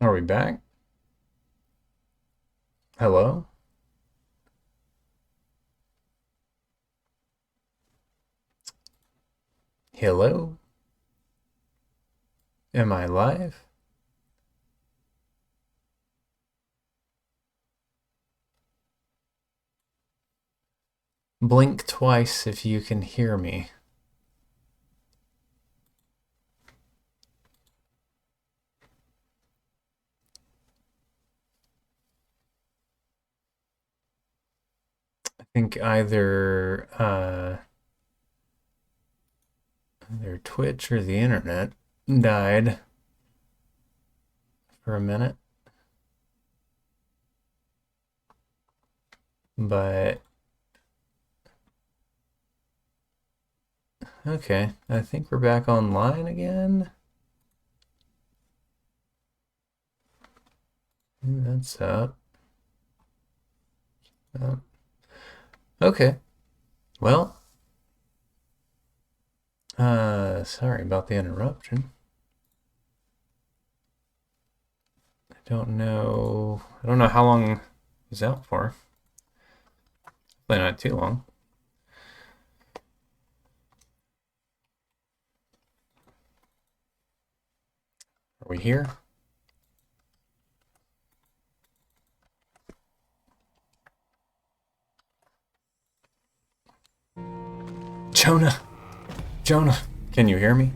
Are we back? Hello? Hello? Am I live? Blink twice if you can hear me. I think either Twitch or the internet died for a minute. But okay, I think we're back online again. That's up. Okay. Well, sorry about the interruption. I don't know how long he's out for. Probably not too long. Are we here? Jonah! Jonah! Can you hear me?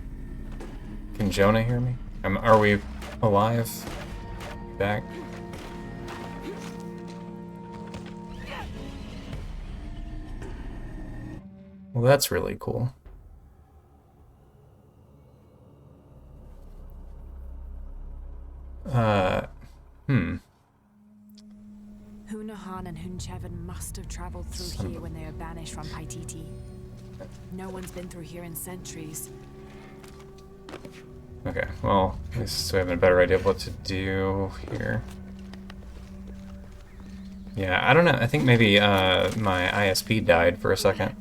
Can Jonah hear me? Are we alive? Back? Well, that's really cool. Hunahan and Hunchevin must have traveled through here when they were banished from Paititi. No one's been through here in centuries. Okay, well, at least we have a better idea of what to do here. Yeah, I don't know. I think maybe my ISP died for a second.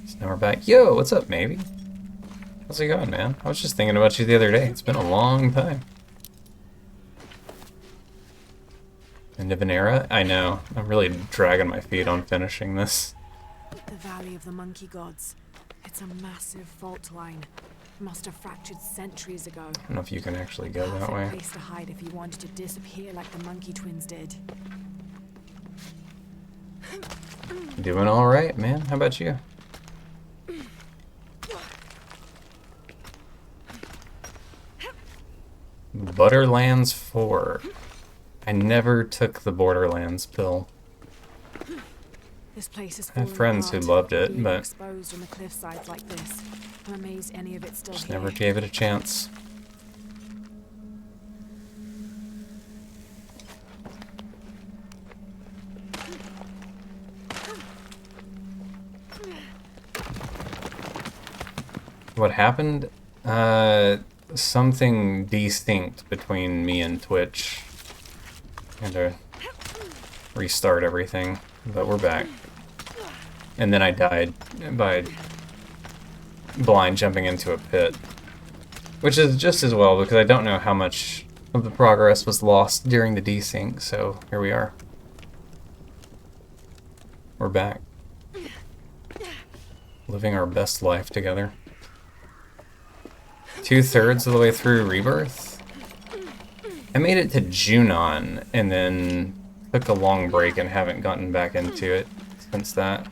So now we're back. Yo, what's up, maybe? How's it going, man? I was just thinking about you the other day. It's been a long time. End of an era? I know. I'm really dragging my feet on finishing this. The Valley of the Monkey Gods. It's a massive fault line. Must have fractured centuries ago. I don't know if you can actually go that way. Place to hide if you wanted to disappear like the Monkey Twins did. Doing all right, man. How about you? Butterlands 4. I never took the Borderlands pill. This place is I have friends who loved it, but exposed on the cliffsides like this. I'm amazed any of it's still just here. never gave it a chance. What happened? Something desynced between me and Twitch. Had to restart everything, but we're back. And then I died by blind jumping into a pit. Which is just as well, because I don't know how much of the progress was lost during the desync, so here we are. We're back. Living our best life together. 2/3 of the way through Rebirth. I made it to JONAH and then took a long break and haven't gotten back into it since that.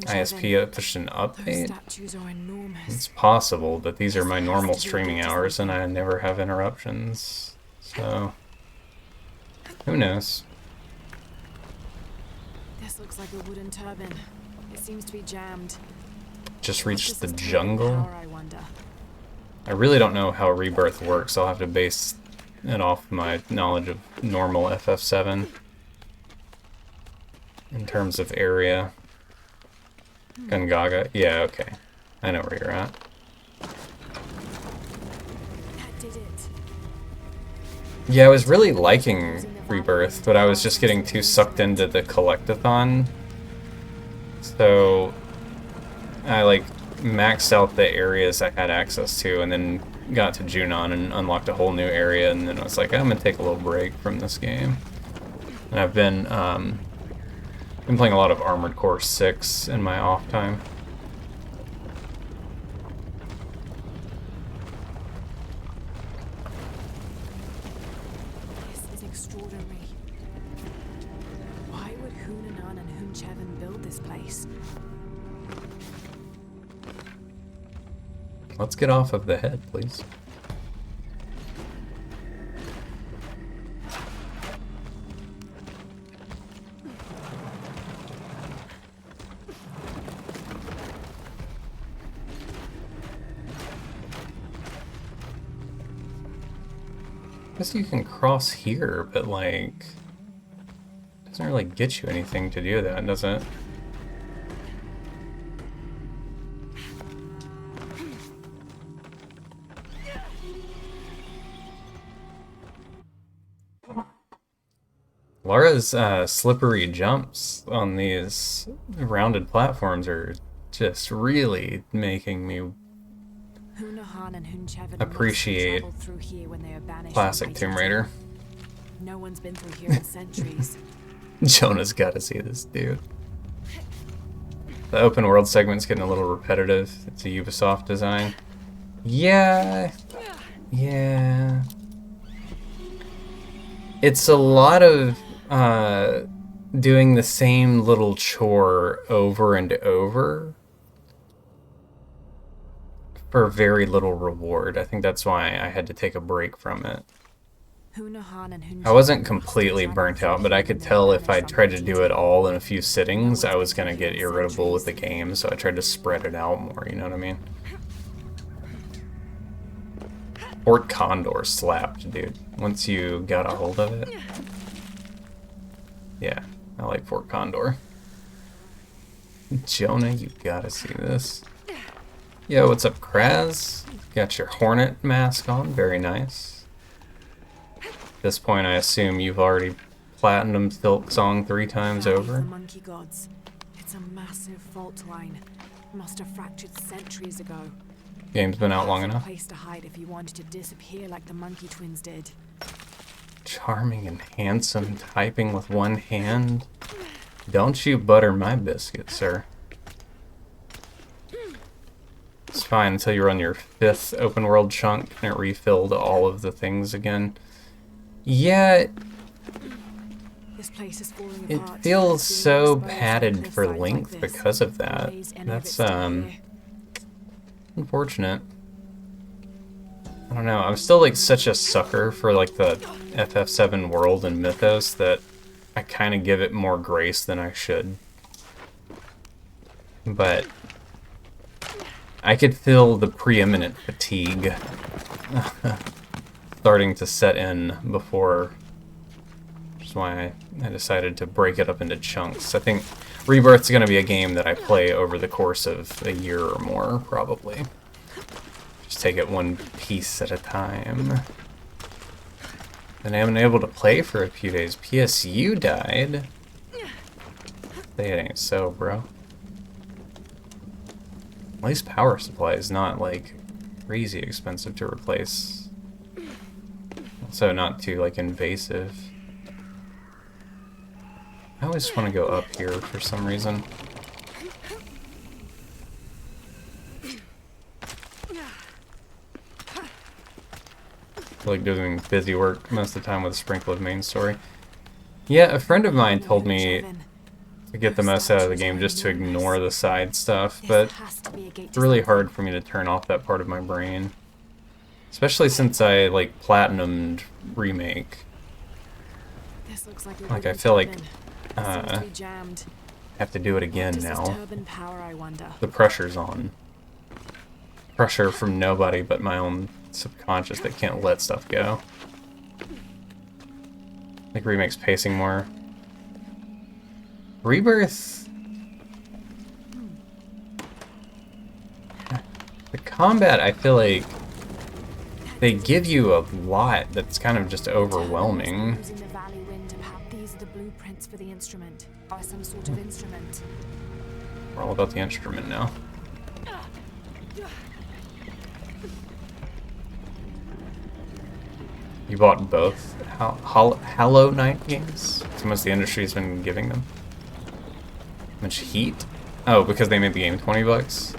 ISP pushed an update? It's possible, but these are my normal streaming hours and I never have interruptions. So, who knows? This looks like a wooden turbine. It seems to be jammed. Just reached the jungle? I really don't know how Rebirth works. I'll have to base it off my knowledge of normal FF7 in terms of area. Gungaga? Yeah, okay. I know where you're at. That did it. Yeah, I was really liking Rebirth, but I was just getting too sucked into the collectathon. So I maxed out the areas I had access to, and then got to JONAH and unlocked a whole new area, and then I was like, I'm gonna take a little break from this game. And I've been playing a lot of Armored Core 6 in my off time. This is extraordinary. Why would Hunahan and Hunchevin build this place? Let's get off of the head, please. I guess you can cross here, but like, it doesn't really get you anything to do that, does it? Lara's slippery jumps on these rounded platforms are just really making me Hunahan and Hunchevin appreciate must have traveled through here when they were banished classic from Tomb Haiti. Raider. No one's been through here in centuries. JONAH's got to see this dude. The open world segment's getting a little repetitive. It's a Ubisoft design. Yeah. It's a lot of doing the same little chore over and over for very little reward. I think that's why I had to take a break from it. Hunahan and Hunchevin I wasn't must have completely traveled burnt through out, but here I when could they were tell if I banished from tried to do Haiti. it all in a few sittings, I was going to get irritable with the game, so I tried to spread it out more, you know what I mean? Fort Condor slapped, dude. Once you got a hold of it. Yeah, I like Fort Condor. JONAH, you gotta see this. Yo, what's up, Kraz? Got your Hornet mask on, very nice. At this point, I assume you've already platinumed Silk Song 3 times Valley of over. the monkey gods. It's a massive fault line. Must have fractured centuries ago. Game's been out long Perfect enough. place to hide if you wanted to disappear like the monkey twins did. Charming and handsome, typing with one hand. Don't you butter my biscuit, sir. It's fine until you're on your 5th open world chunk and it refilled all of the things again. Yeah, This place is falling it apart. feels Being so exposed to padded cliff for sides length like this. because of that. Ways any of That's it's still here. unfortunate. I don't know, I'm still like such a sucker for like the FF7 world and mythos that I kind of give it more grace than I should. But I could feel the preeminent fatigue starting to set in before, which is why I decided to break it up into chunks. I think Rebirth's going to be a game that I play over the course of a year or more, probably. Just take it one piece at a time. And I haven't been able to play for a few days. PSU died. Say it ain't so, bro. At least power supply is not, like, crazy expensive to replace. Also not too, like, invasive. I always want to go up here for some reason. I feel like doing busy work most of the time with a sprinkle of main story. Yeah, a friend of mine told me to get the most out of the game just to ignore the side stuff, but it's really hard for me to turn off that part of my brain. Especially since I, like, platinumed Remake. Like, I feel like I have to do it again now. The pressure's on. Pressure from nobody but my own subconscious that can't let stuff go. I think Remake's pacing more. Rebirth... The combat, I feel like they give you a lot that's kind of just overwhelming. These are the blueprints for the instrument. By some sort of instrument. We're all about the instrument now. You bought both Hollow Knight games? How much the industry's been giving them? How much heat? Oh, because they made the game $20?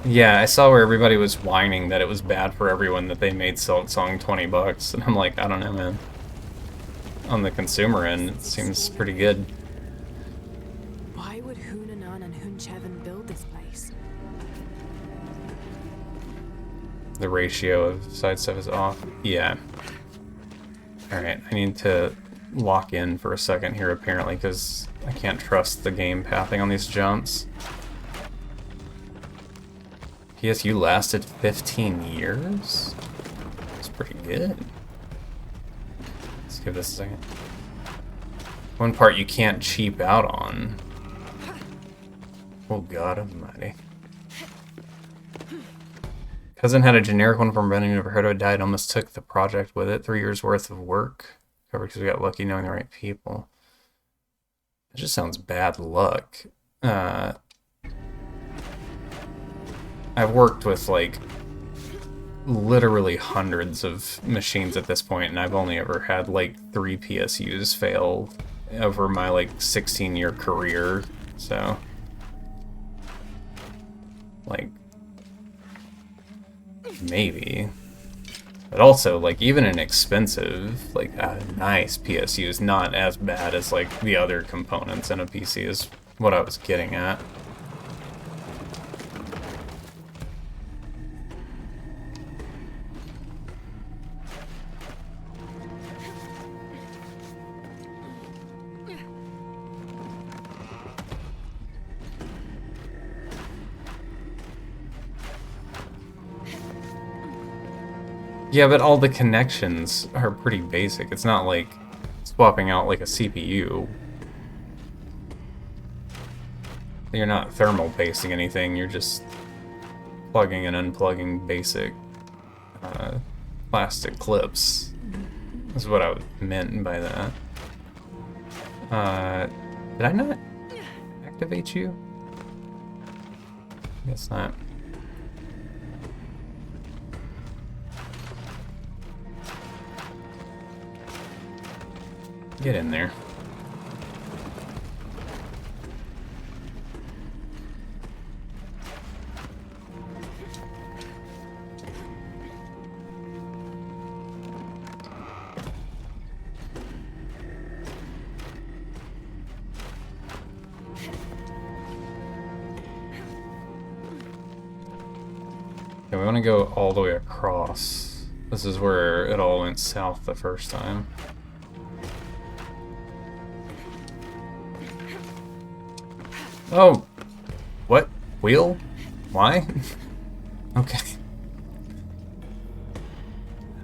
Yeah, I saw where everybody was whining that it was bad for everyone that they made Silksong $20, and I'm like, I don't know, man. On the consumer end, it seems pretty good. Why would Hunanan and Hunchevin build this place? The ratio of side stuff is off. Yeah. Alright, I need to lock in for a second here, apparently, because I can't trust the game pathing on these jumps. PSU lasted 15 years? That's pretty good. Let's give this a second. One part you can't cheap out on. Oh god almighty. Cousin had a generic one from Brennan, never heard of it, died, almost took the project with it. 3 years worth of work. Covered because we got lucky knowing the right people. It just sounds bad luck. I've worked with, like, literally hundreds of machines at this point, and I've only ever had, like, 3 PSUs fail over my, like, 16-year career, so... Like... Maybe. But also, like, even an expensive, like, a nice PSU is not as bad as, like, the other components in a PC is what I was getting at. Yeah, but all the connections are pretty basic. It's not like swapping out like a CPU. You're not thermal pasting anything, you're just plugging and unplugging basic plastic clips. That's what I meant by that. Did I not activate you? Guess not. Get in there. Okay, we want to go all the way across. This is where it all went south the first time. Oh! What? Wheel? Why? Okay.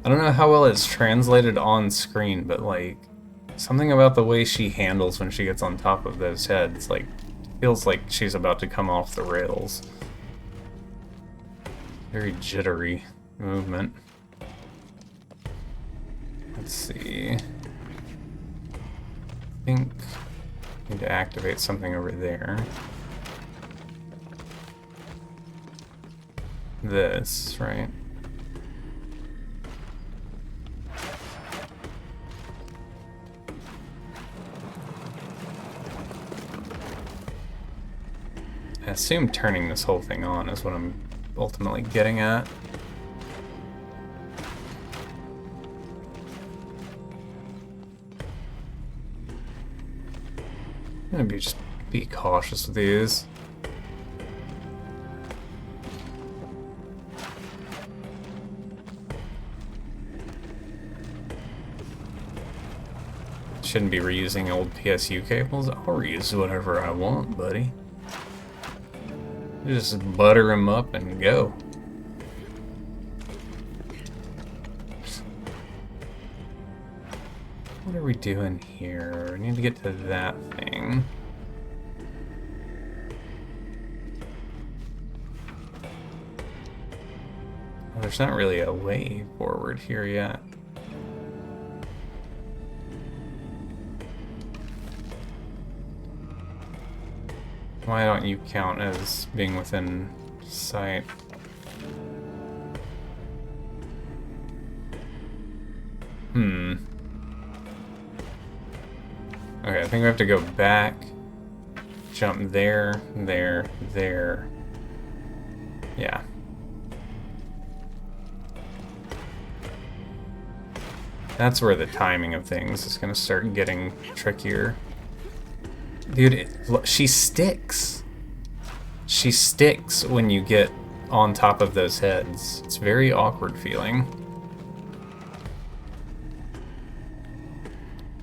I don't know how well it's translated on screen, but like, something about the way she handles when she gets on top of those heads, like, feels like she's about to come off the rails. Very jittery movement. Let's see. I think I need to activate something over there. This, right? I assume turning this whole thing on is what I'm ultimately getting at. I'm gonna just be cautious with these. Shouldn't be reusing old PSU cables. I'll reuse whatever I want, buddy. Just butter them up and go. What are we doing here? We need to get to that thing. Well, there's not really a way forward here yet. Why don't you count as being within sight? Okay, I think we have to go back, jump there, there, there. Yeah. That's where the timing of things is gonna start getting trickier. Dude, she sticks. She sticks when you get on top of those heads. It's very awkward feeling.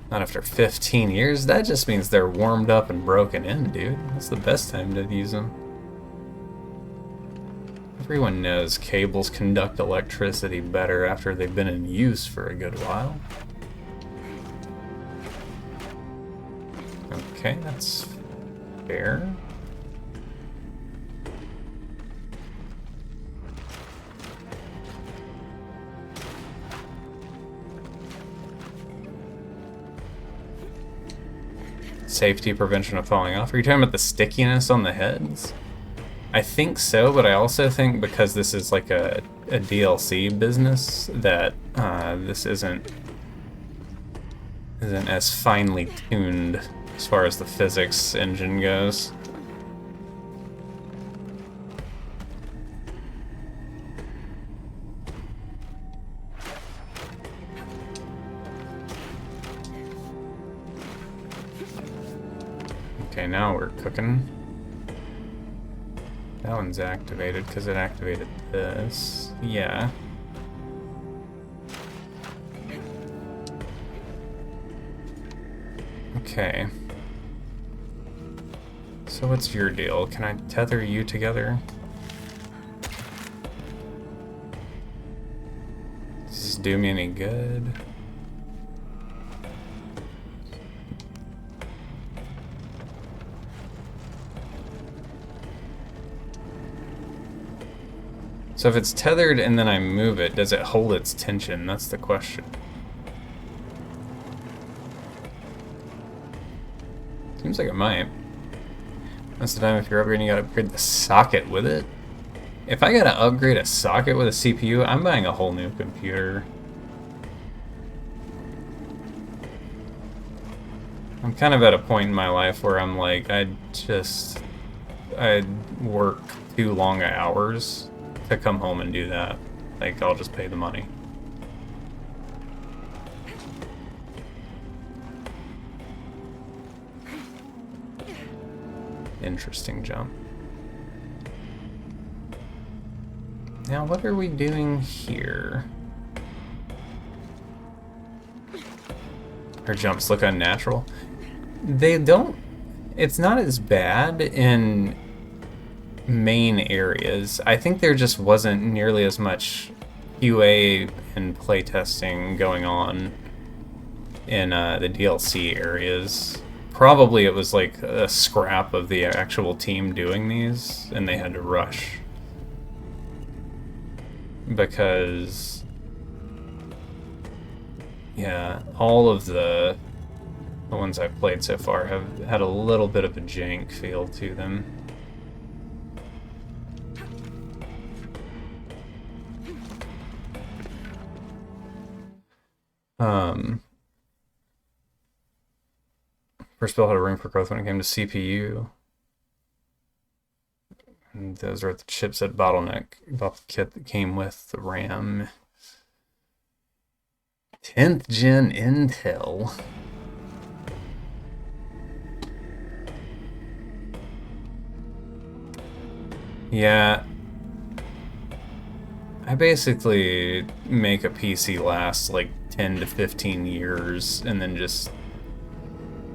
Not after 15 years. That just means they're warmed up and broken in, dude. That's the best time to use them. Everyone knows cables conduct electricity better after they've been in use for a good while. Okay, that's fair. Safety prevention of falling off. Are you talking about the stickiness on the heads? I think so, but I also think because this is like a DLC business that this isn't as finely tuned as far as the physics engine goes. Okay, now we're cooking. That one's activated because it activated this. Yeah. Okay. So what's your deal? Can I tether you together? Does this do me any good? So if it's tethered and then I move it, does it hold its tension? That's the question. Seems like it might. Most of the time if you're upgrading, you gotta upgrade the socket with it. If I gotta upgrade a socket with a CPU, I'm buying a whole new computer. I'm kind of at a point in my life where I'm like, I'd work too long hours to come home and do that. Like, I'll just pay the money. Interesting jump. Now, what are we doing here? Her jumps look unnatural. They don't... It's not as bad in main areas. I think there just wasn't nearly as much QA and playtesting going on in the DLC areas. Probably it was like a scrap of the actual team doing these, and they had to rush. Because, yeah, all of the ones I've played so far have had a little bit of a jank feel to them. First build had a room for growth when it came to CPU. And those are the chipset bottleneck about the kit that came with the RAM. 10th gen Intel. Yeah. I basically make a PC last like 10 to 15 years and then just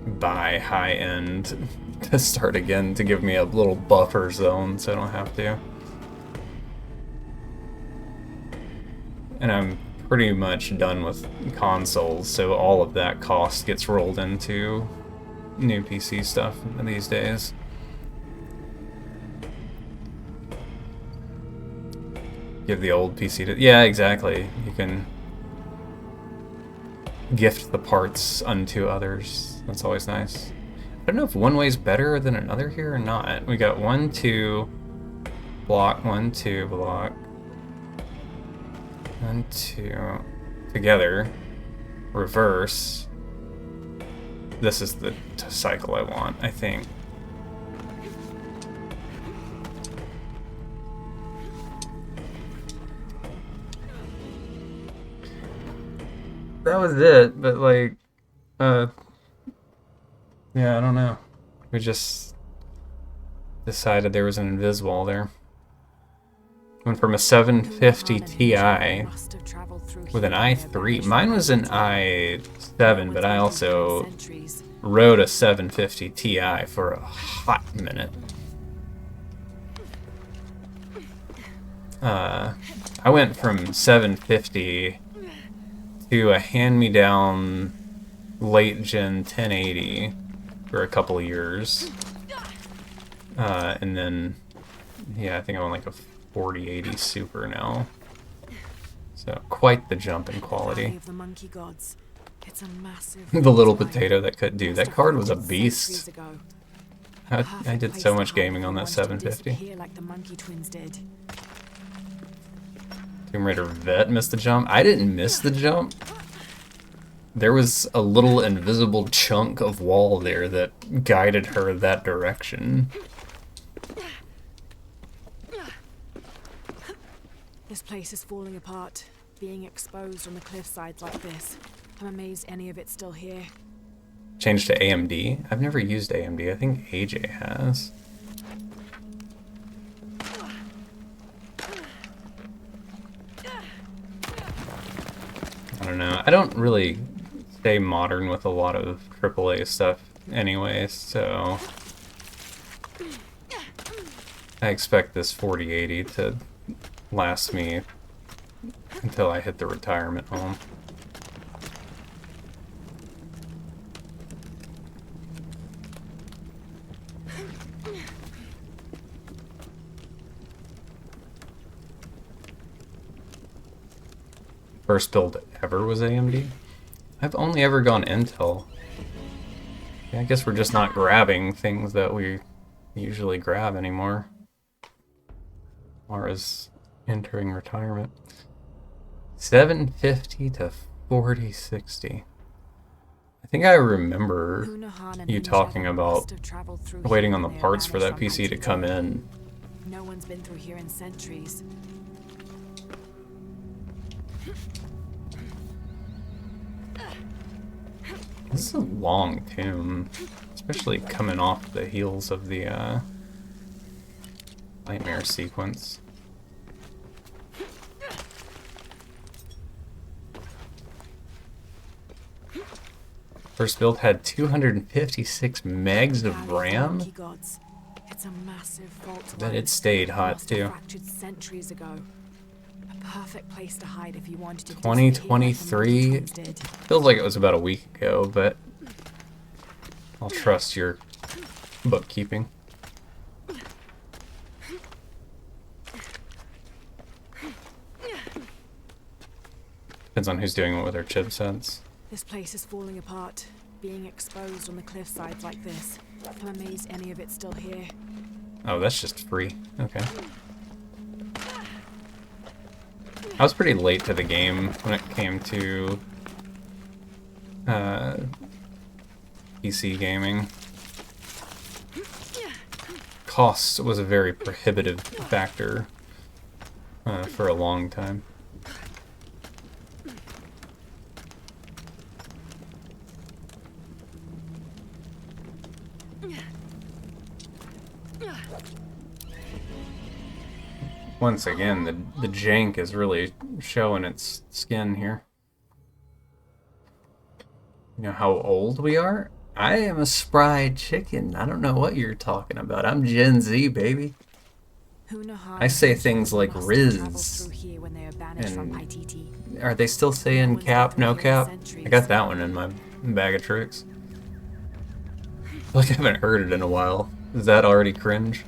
buy high-end to start again to give me a little buffer zone so I don't have to. And I'm pretty much done with consoles, so all of that cost gets rolled into new PC stuff these days. Give the old PC to... Yeah, exactly. You can gift the parts unto others. That's always nice. I don't know if one way's better than another here or not. We got 1, 2, block, 1, 2, block. 1, 2, together, reverse. This is the cycle I want, I think. That was it, but like, yeah, I don't know. We just decided there was an invisible there. Went from a 750 Ti with an i3. Mine was an i7, but I also rode a 750 Ti for a hot minute. I went from 750 to a hand-me-down late-gen 1080 for a couple of years. And then, yeah, I think I'm on like a 4080 Super now. So, quite the jump in quality. The little potato that could do. That card was a beast. I did so much gaming on that 750. Tomb Raider Vet missed the jump. I didn't miss the jump. There was a little invisible chunk of wall there that guided her that direction. This place is falling apart, being exposed on the cliffsides like this. I'm amazed any of it's still here. Changed to AMD? I've never used AMD. I think AJ has. I don't know. I don't really stay modern with a lot of AAA stuff anyway, so I expect this 4080 to last me until I hit the retirement home. First build ever was AMD. I've only ever gone Intel. Yeah, I guess we're just not grabbing things that we usually grab anymore. Or as entering retirement. 750 to 4060. I think I remember you talking about waiting on the parts for that PC to come in. No one's been through here in centuries. This is a long tomb, especially coming off the heels of the nightmare sequence. First build had 256 megs of RAM. But it stayed hot too. Centuries ago. A perfect place to hide if you wanted to. 2023 feels like it was about a week ago, but I'll trust your bookkeeping. Depends on who's doing it with their chipsets. This place is falling apart, being exposed on the cliffsides like this. I'm amazed any of it's still here. Oh, that's just free. Okay. I was pretty late to the game when it came to PC gaming. Cost was a very prohibitive factor for a long time. Once again, the jank is really showing its skin here. You know how old we are? I am a spry chicken. I don't know what you're talking about. I'm Gen Z, baby. I say things like Riz. And are they still saying cap, no cap? I got that one in my bag of tricks. I feel like I haven't heard it in a while. Is that already cringe?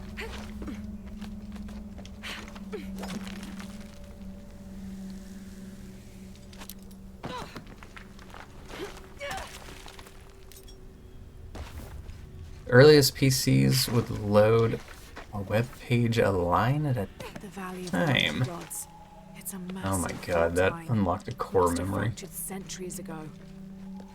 Earliest PCs would load a web page a line at a The Valley of time. the Gods. It's a massive Oh my god, that fault line. unlocked a core Must have memory. fractured centuries ago.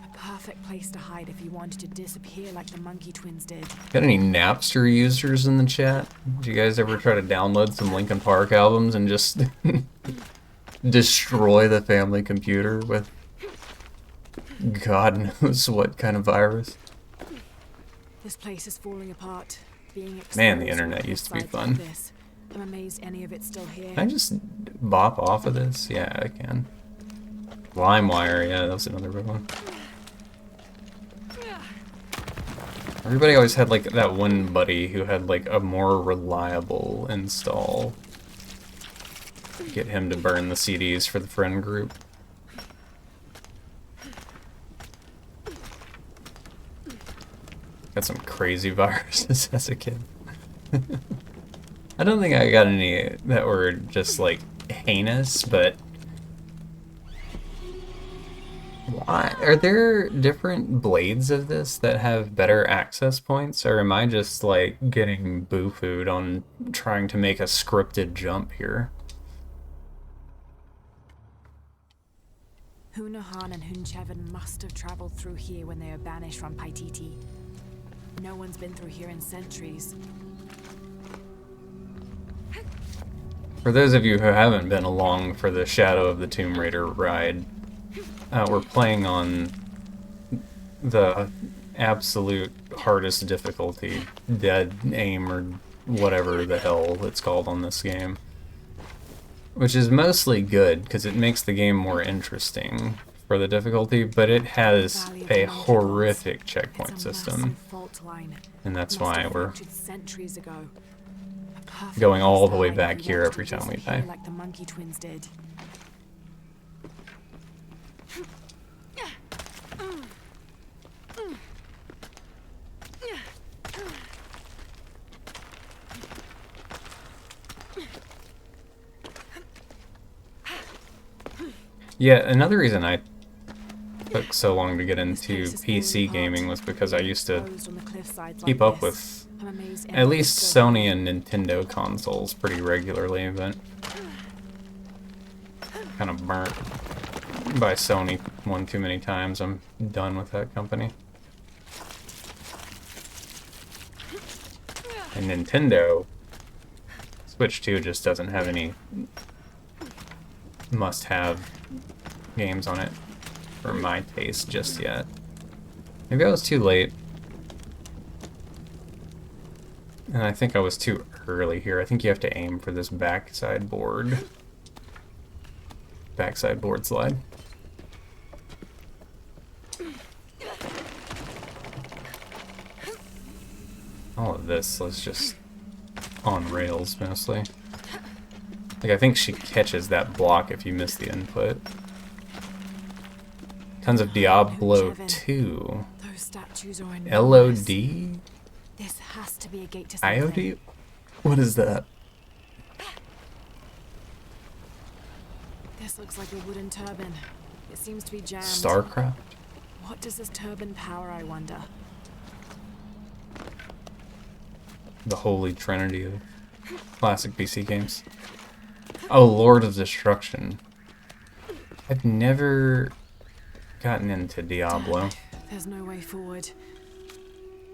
A perfect place to hide if you wanted to disappear like the Monkey Twins did. Got any Napster users in the chat? Did you guys ever try to download some Linkin Park albums and just destroy the family computer with God knows what kind of virus? This place is falling apart. Being Man, the exposed internet on used to be sites fun. like this. I'm amazed any of it's still here. Can I just bop off of this? Yeah, I can. LimeWire, yeah, that was another big one. Everybody always had like that one buddy who had like a more reliable install. Get him to burn the CDs for the friend group. Got some crazy viruses as a kid. I don't think I got any that were just like heinous, but why? Are there different blades of this that have better access points, or am I just like getting boo-fooed on trying to make a scripted jump here? Hunahan and Hunchevin must have traveled through here when they were banished from Paititi. No one's been through here in centuries. For those of you who haven't been along for the Shadow of the Tomb Raider ride, we're playing on the absolute hardest difficulty, dead aim or whatever the hell it's called on this game. Which is mostly good, because it makes the game more interesting for the difficulty, but it has a horrific checkpoint system. And that's why we're going all the way back here every time we die. Like the Monkey Twins did. Yeah, another reason I took so long to get into PC gaming was because I used to keep up with at least Sony and Nintendo consoles pretty regularly, but kind of burnt by Sony one too many times. I'm done with that company. And Nintendo Switch 2 just doesn't have any must-have games on it for my taste just yet. Maybe I was too late. And I think I was too early here. I think you have to aim for this backside board. Backside board slide. All of this is just on rails mostly. Like, I think she catches that block if you miss the input. Tons of Diablo 2. Those statues are LOD? This has to be a gate to something. IOD? What is that? This looks like a wooden turbine. It seems to be jammed. StarCraft? What does this turbine power, I wonder? The holy trinity of classic PC games. Oh, Lord of Destruction. I've never gotten into Diablo. There's no way forward.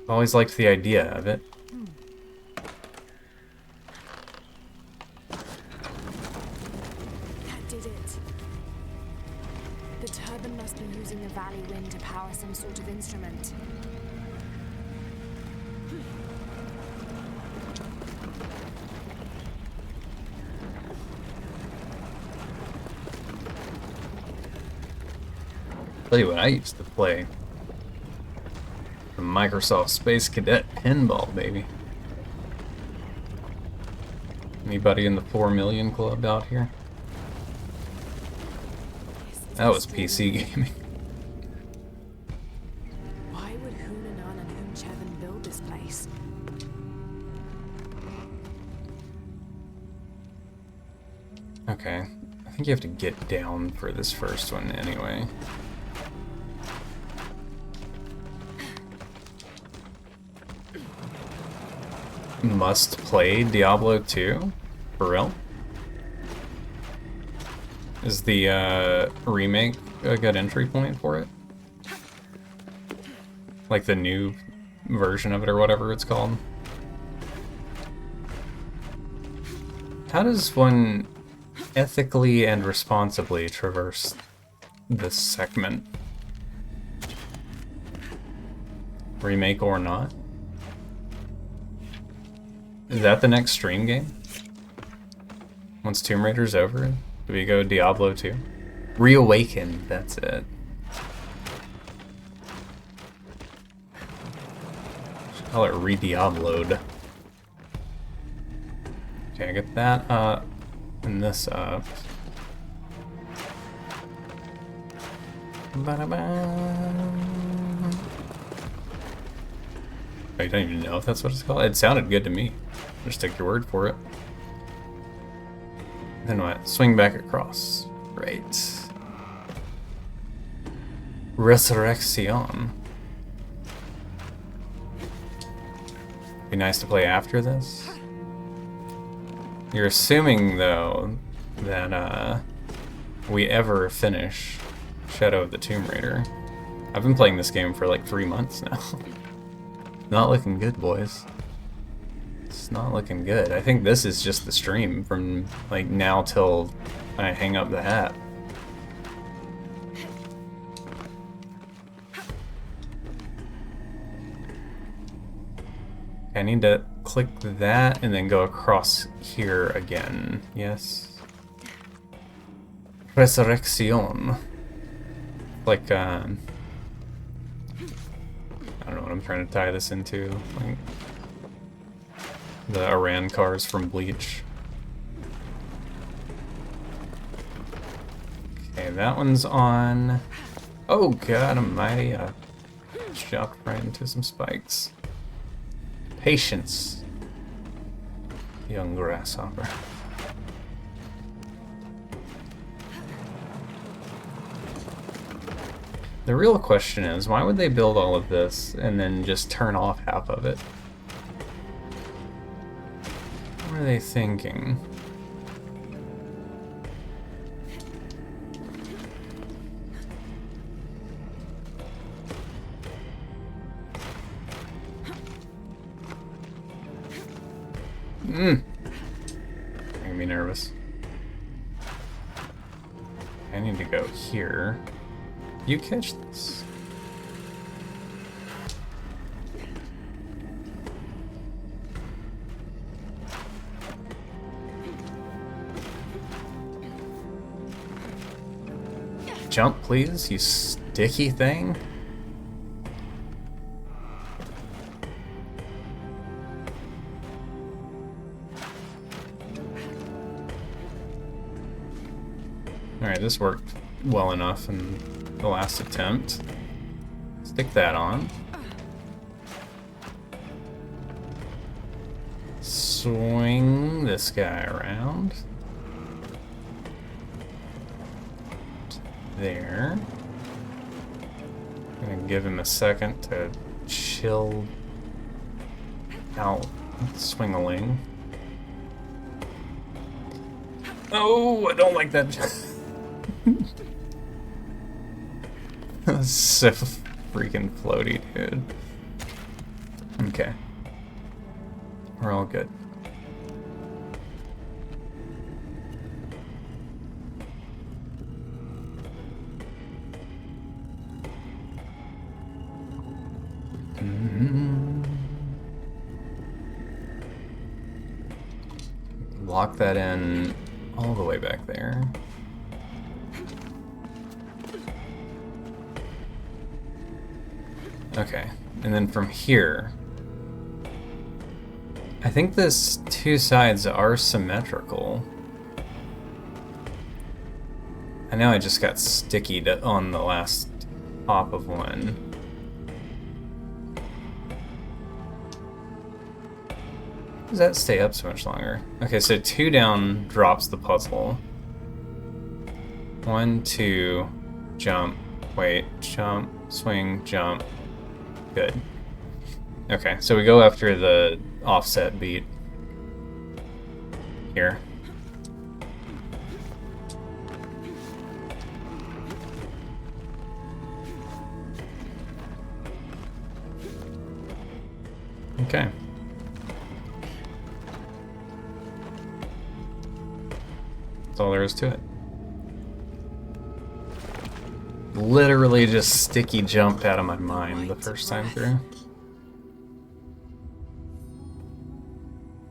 Always liked the idea of it. That did it. The turbine must be using the valley wind to power some sort of instrument. Tell you what, I used to play the Microsoft Space Cadet pinball, baby. Anybody in the 4 million club out here? That was PC gaming. Why would Hunanan and Hunchevin build this place? Okay, I think you have to get down for this first one anyway. must play Diablo 2? For real? Is the remake a good entry point for it? Like the new version of it or whatever it's called? How does one ethically and responsibly traverse this segment? Remake or not? Is that the next stream game? Once Tomb Raider's over, do we go Diablo 2? Reawakened, that's it. Should call it re-Diabloed. Okay, I get that up, and this up. I don't even know if that's what it's called. It sounded good to me. Just take your word for it. Then what? Swing back across. Right. Resurrection. Be nice to play after this. You're assuming, though, that we ever finish Shadow of the Tomb Raider. I've been playing this game for like 3 months now. Not looking good, boys. It's not looking good. I think this is just the stream from like now till I hang up the hat. I need to click that and then go across here again. Yes. Resurrection. Like, I don't know what I'm trying to tie this into. Like the Iran cars from Bleach. Okay, that one's on. Oh god almighty, I jumped right into some spikes. Patience, young grasshopper. The real question is, why would they build all of this and then just turn off half of it? What are they thinking? Making me nervous. I need to go here. You catch this. Jump, please, you sticky thing. Alright, this worked well enough in the last attempt. Stick that on. Swing this guy around. There. I'm gonna give him a second to chill out. Swing-a-ling. Oh, I don't like that. That's so freaking floaty, dude. Okay. We're all good. Lock that in all the way back there. Okay, and then from here, I think this two sides are symmetrical. I know I just got sticky on the last hop of one. How does that stay up so much longer? Okay, so 2 down drops the puzzle. 1, 2, jump, wait, jump, swing, jump. Good. Okay, so we go after the offset beat here. Okay. That's all there is to it. Literally just sticky jumped out of my mind the first time through.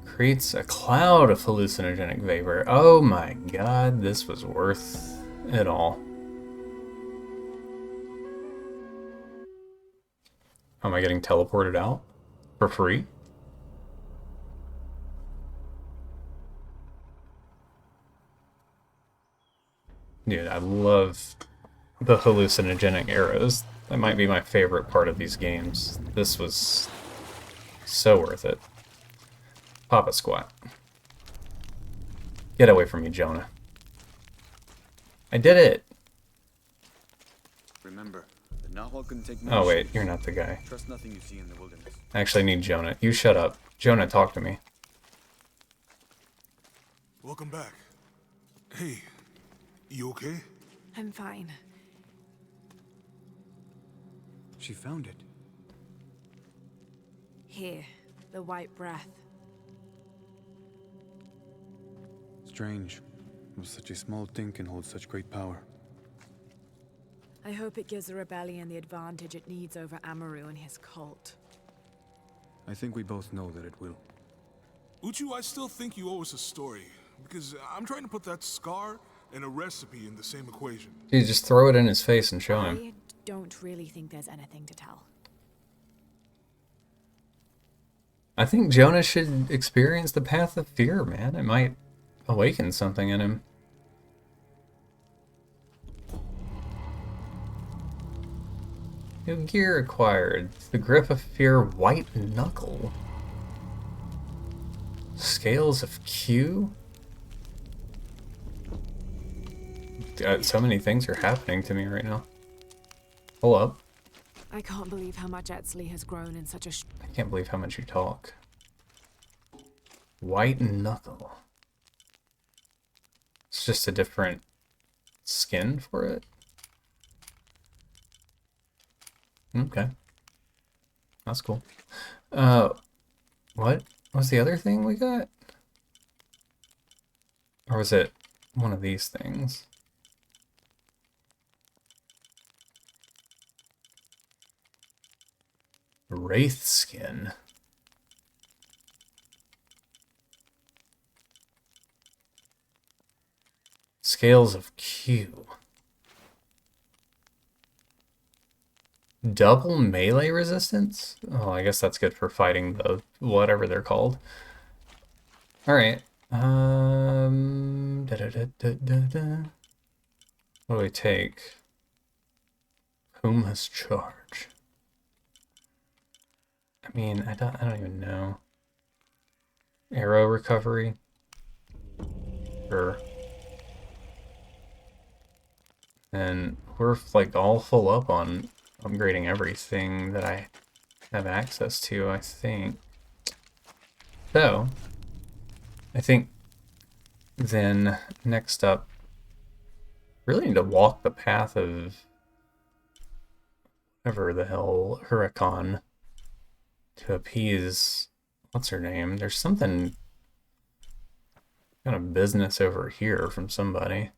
Creates a cloud of hallucinogenic vapor. Oh my god, this was worth it all. Am I getting teleported out for free? Dude, I love the hallucinogenic arrows. That might be my favorite part of these games. This was so worth it. Papa squat. Get away from me, Jonah. I did it! Remember, the Nahua can take Oh wait, you're not the guy. Trust nothing you see in the wilderness. I actually need Jonah. You shut up. Jonah, talk to me. Welcome back. Hey, you okay? I'm fine. She found it. Here, the white breath. Strange. Such a small thing can hold such great power. I hope it gives the rebellion the advantage it needs over Amaru and his cult. I think we both know that it will. Uchu, I still think you owe us a story. Because I'm trying to put that scar and a recipe in the same equation. Dude, just throw it in his face and show him. I don't really think there's anything to tell. I think Jonah should experience the path of fear, man. It might awaken something in him. New gear acquired. The grip of fear, white knuckle. Scales of Q. So many things are happening to me right now. Hold up. I can't believe how much Etzli has grown in such a I can't believe how much you talk. White knuckle. It's just a different skin for it. Okay. That's cool. What was the other thing we got? Or was it one of these things? Wraith skin. Scales of Q. Double melee resistance? Oh, I guess that's good for fighting the whatever they're called. Alright. What do we take? Puma's charge. I mean, I don't even know. Arrow recovery. Sure. And we're like all full up on upgrading everything that I have access to, I think. So, I think then next up, really need to walk the path of whatever the hell Huracan to appease what's her name. There's something kind of business over here from somebody.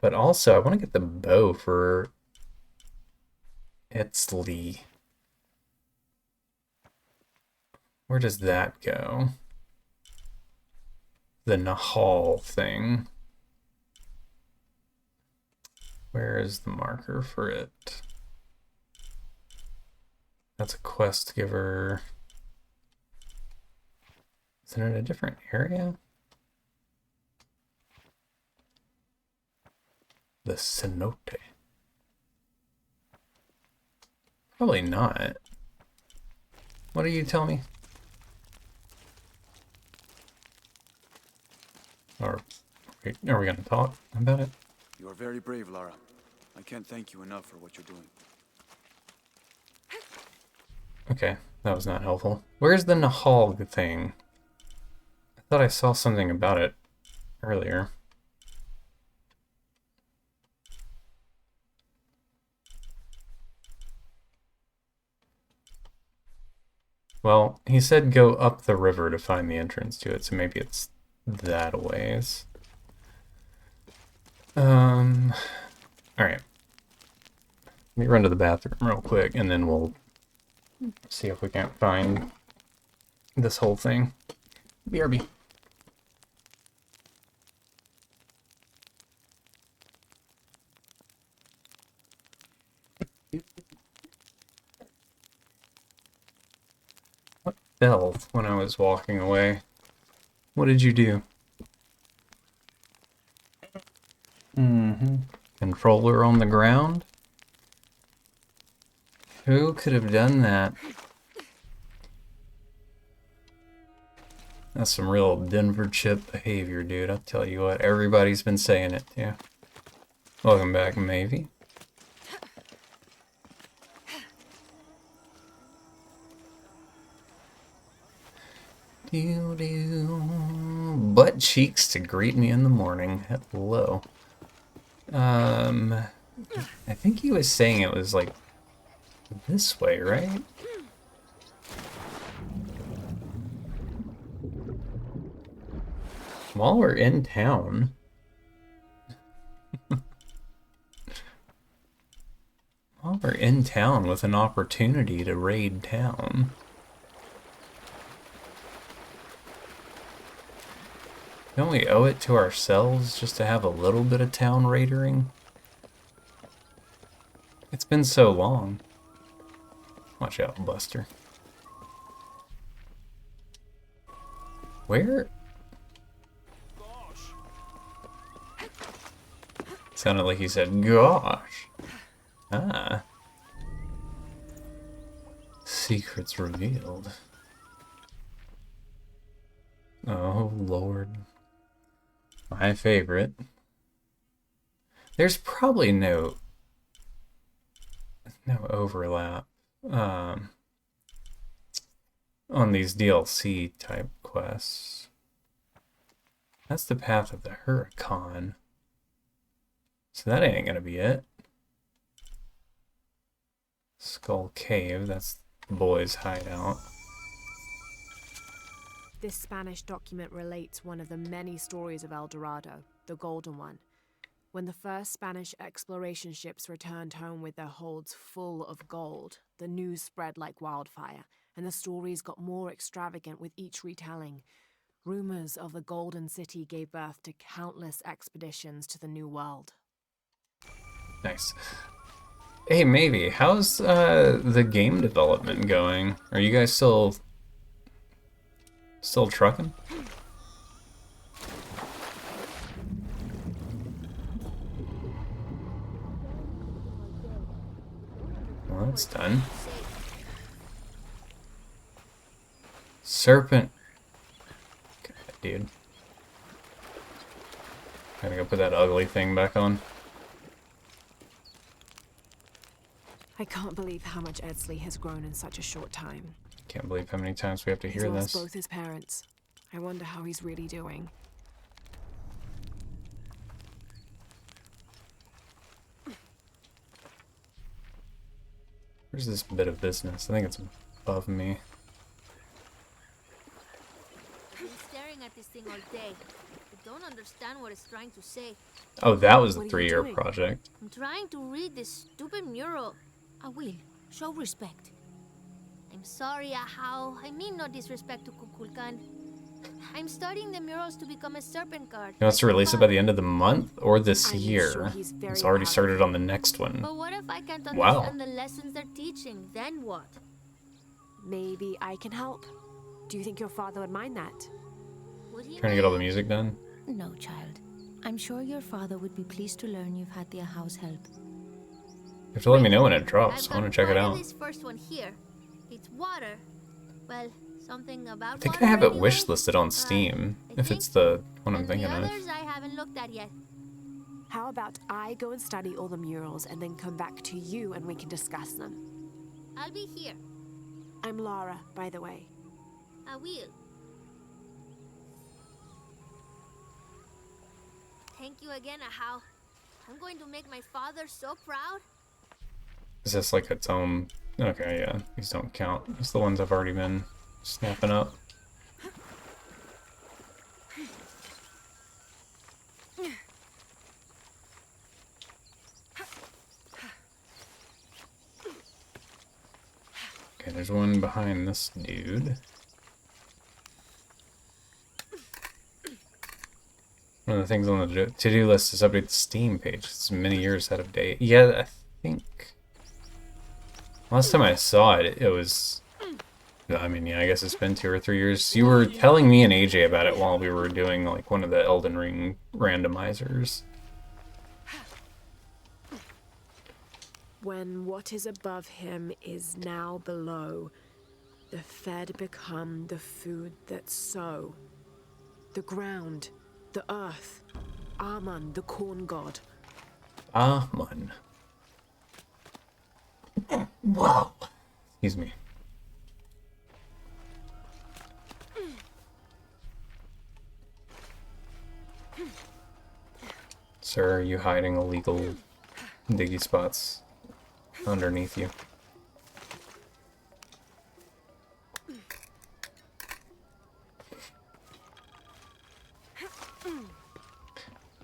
But also, I want to get the bow for Etzli. Where does that go? The Nahal thing. Where is the marker for it? That's a quest giver. Is it in a different area? The cenote. Probably not. What do you tell me? Or are we going to talk about it? You are very brave, Lara. I can't thank you enough for what you're doing. Okay, that was not helpful. Where's the Nahal thing? I thought I saw something about it earlier. Well, he said go up the river to find the entrance to it, so maybe it's that ways. Alright. Let me run to the bathroom real quick, and then we'll see if we can't find this whole thing. BRB. What fell when I was walking away? What did you do? Controller on the ground? Who could have done that? That's some real Denver chip behavior, dude. I'll tell you what, everybody's been saying it, yeah. Welcome back, Mavie. Butt cheeks to greet me in the morning. Hello. I think he was saying it was like this way, right? While we're in town. While we're in town with an opportunity to raid town. Don't we owe it to ourselves just to have a little bit of town raidering? It's been so long. Watch out, Buster. Where? Sounded like he said, gosh. Ah. Secrets revealed. Oh, Lord. My favorite. There's probably no overlap on these DLC type quests. That's the path of the Huracan. So that ain't gonna be it. Skull Cave, that's the boys' hideout. This Spanish document relates one of the many stories of El Dorado, the Golden One. When the first Spanish exploration ships returned home with their holds full of gold, the news spread like wildfire, and the stories got more extravagant with each retelling. Rumors of the Golden City gave birth to countless expeditions to the New World. Nice. Hey, maybe. How's the game development going? Are you guys still trucking? Well, that's done. Serpent. God, dude. Gotta go put that ugly thing back on. I can't believe how much Edsley has grown in such a short time. Can't believe how many times we have to hear He's lost this. both his parents. I wonder how he's really doing. Where's this bit of business? I think it's above me. I've been staring at this thing all day. I don't understand what it's trying to say. Oh, that was the What are you 3-year doing? project. I'm trying to read this stupid mural. I will. Show respect. I'm sorry, Ahau. I mean no disrespect to Kukulkan. I'm starting the murals to become a serpent card. He wants to release it by the end of the month or this I'm year. sure he's very It's already proud of started you. on the next one. But what if I can't Wow. understand the lessons they're teaching? Then what? Maybe I can help. Do you think your father would mind that? Would he Trying to get all the music done. No, child. I'm sure your father would be pleased to learn you've had the house help. You have to let me know when it drops. I've I got want to check it part of out. This first one here. It's water. Well, something about I think water I have it anyway. wish listed on Steam, I if think. it's the one I'm And thinking the of. others I haven't looked at yet. How about I go and study all the murals and then come back to you and we can discuss them? I'll be here. I'm Lara, by the way. I will. Thank you again, Ahau. I'm going to make my father so proud. Is this like its own? Okay, yeah. These don't count. It's the ones I've already been snapping up. Okay, there's one behind this dude. One of the things on the to-do list is update the Steam page. It's many years out of date. Yeah, I think last time I saw it, it was. I mean, yeah, I guess it's been 2 or 3 years. You were telling me and AJ about it while we were doing like one of the Elden Ring randomizers. When what is above him is now below, the fed become the food that sow. The ground, the earth, Amun, the corn god. Amun. Wow. Excuse me. Sir, are you hiding illegal diggy spots underneath you?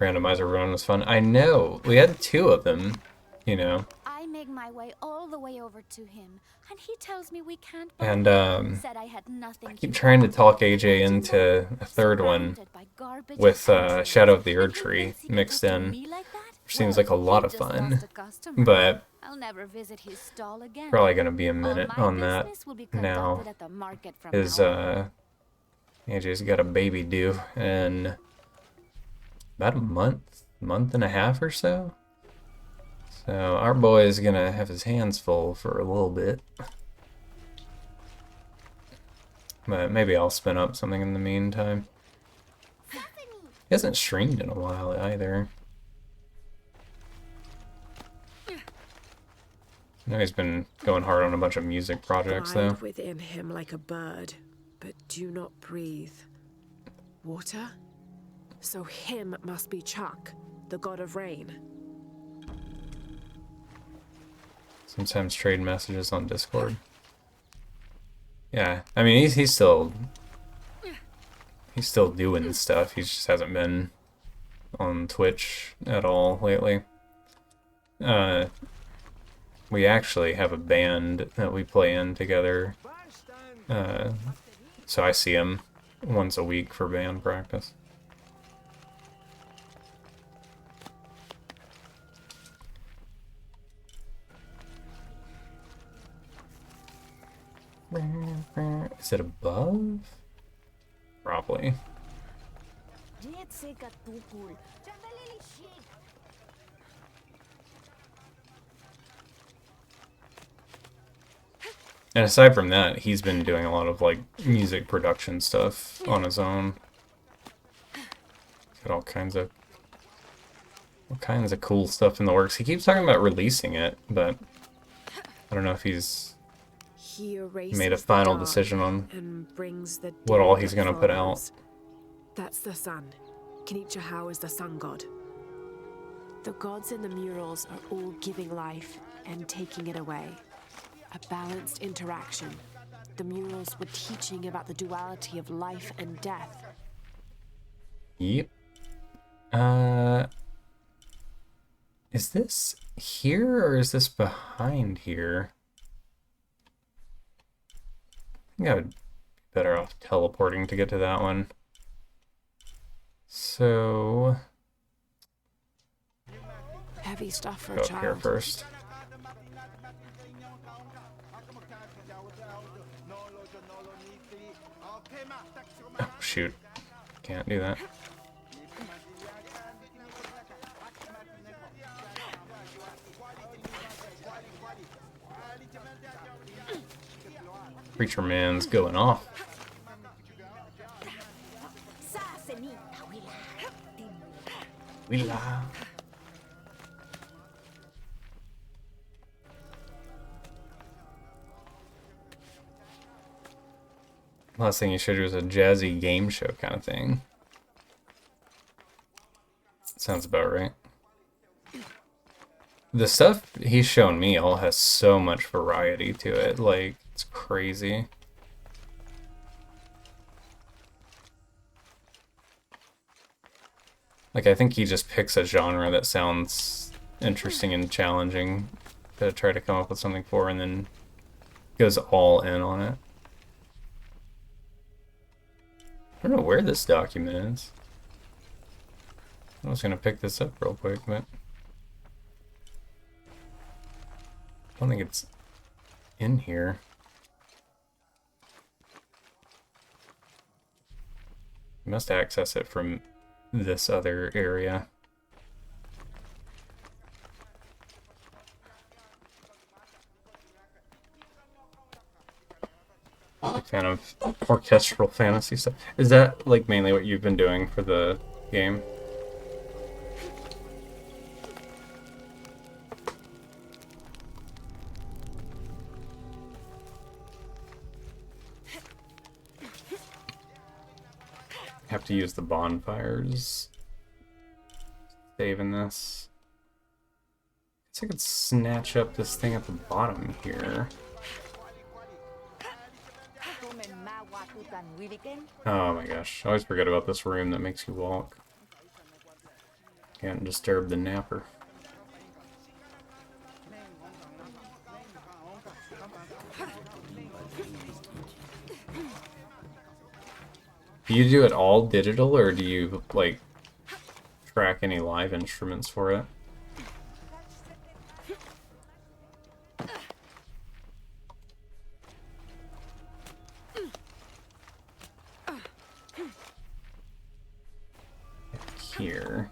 Randomizer run was fun. I know. We had 2 of them, you know. I make my way all the way over to him, and he tells me we can't. And Said I had nothing. I keep trying to talk AJ into a third one with Shadow of the Erd Tree mixed in, which seems like a lot of fun. But I'll never visit his stall again. probably gonna be a minute on that now. Is AJ's got a baby due in about a month and a half or so. So our boy is gonna have his hands full for a little bit. But maybe I'll spin up something in the meantime. He hasn't streamed in a while either. I know he's been going hard on a bunch of music projects though. Glide within him like a bird, but do not breathe. Water? So him must be Chuck, the god of rain. Sometimes trade messages on Discord. Yeah, I mean he's still doing stuff. He just hasn't been on Twitch at all lately. We actually have a band that we play in together. So I see him once a week for band practice. Is it above? Probably. And aside from that, he's been doing a lot of like music production stuff on his own. Got all kinds of cool stuff in the works. He keeps talking about releasing it, but I don't know if he's made a final decision on what all he's gonna put out. That's the sun. Knichahau is the sun god. The gods in the murals are all giving life and taking it away. A balanced interaction. The murals were teaching about the duality of life and death. Yep. Is this here or is this behind here? I think I would be better off teleporting to get to that one. So Heavy stuff for go a up here child. first. Oh, shoot. Can't do that. Preacher man's going off. Willa. Last thing you showed was a jazzy game show kind of thing. Sounds about right. The stuff he's shown me all has so much variety to it, like, it's crazy. Like, I think he just picks a genre that sounds interesting and challenging to try to come up with something for, and then goes all in on it. I don't know where this document is. I was gonna pick this up real quick, but I don't think it's in here. You must access it from this other area. Big fan of orchestral fantasy stuff. Is that like mainly what you've been doing for the game? Have to use the bonfires. Saving this. I guess I could snatch up this thing at the bottom here. Oh my gosh, I always forget about this room that makes you walk. Can't disturb the napper. Do you do it all digital, or do you, like, track any live instruments for it? Here.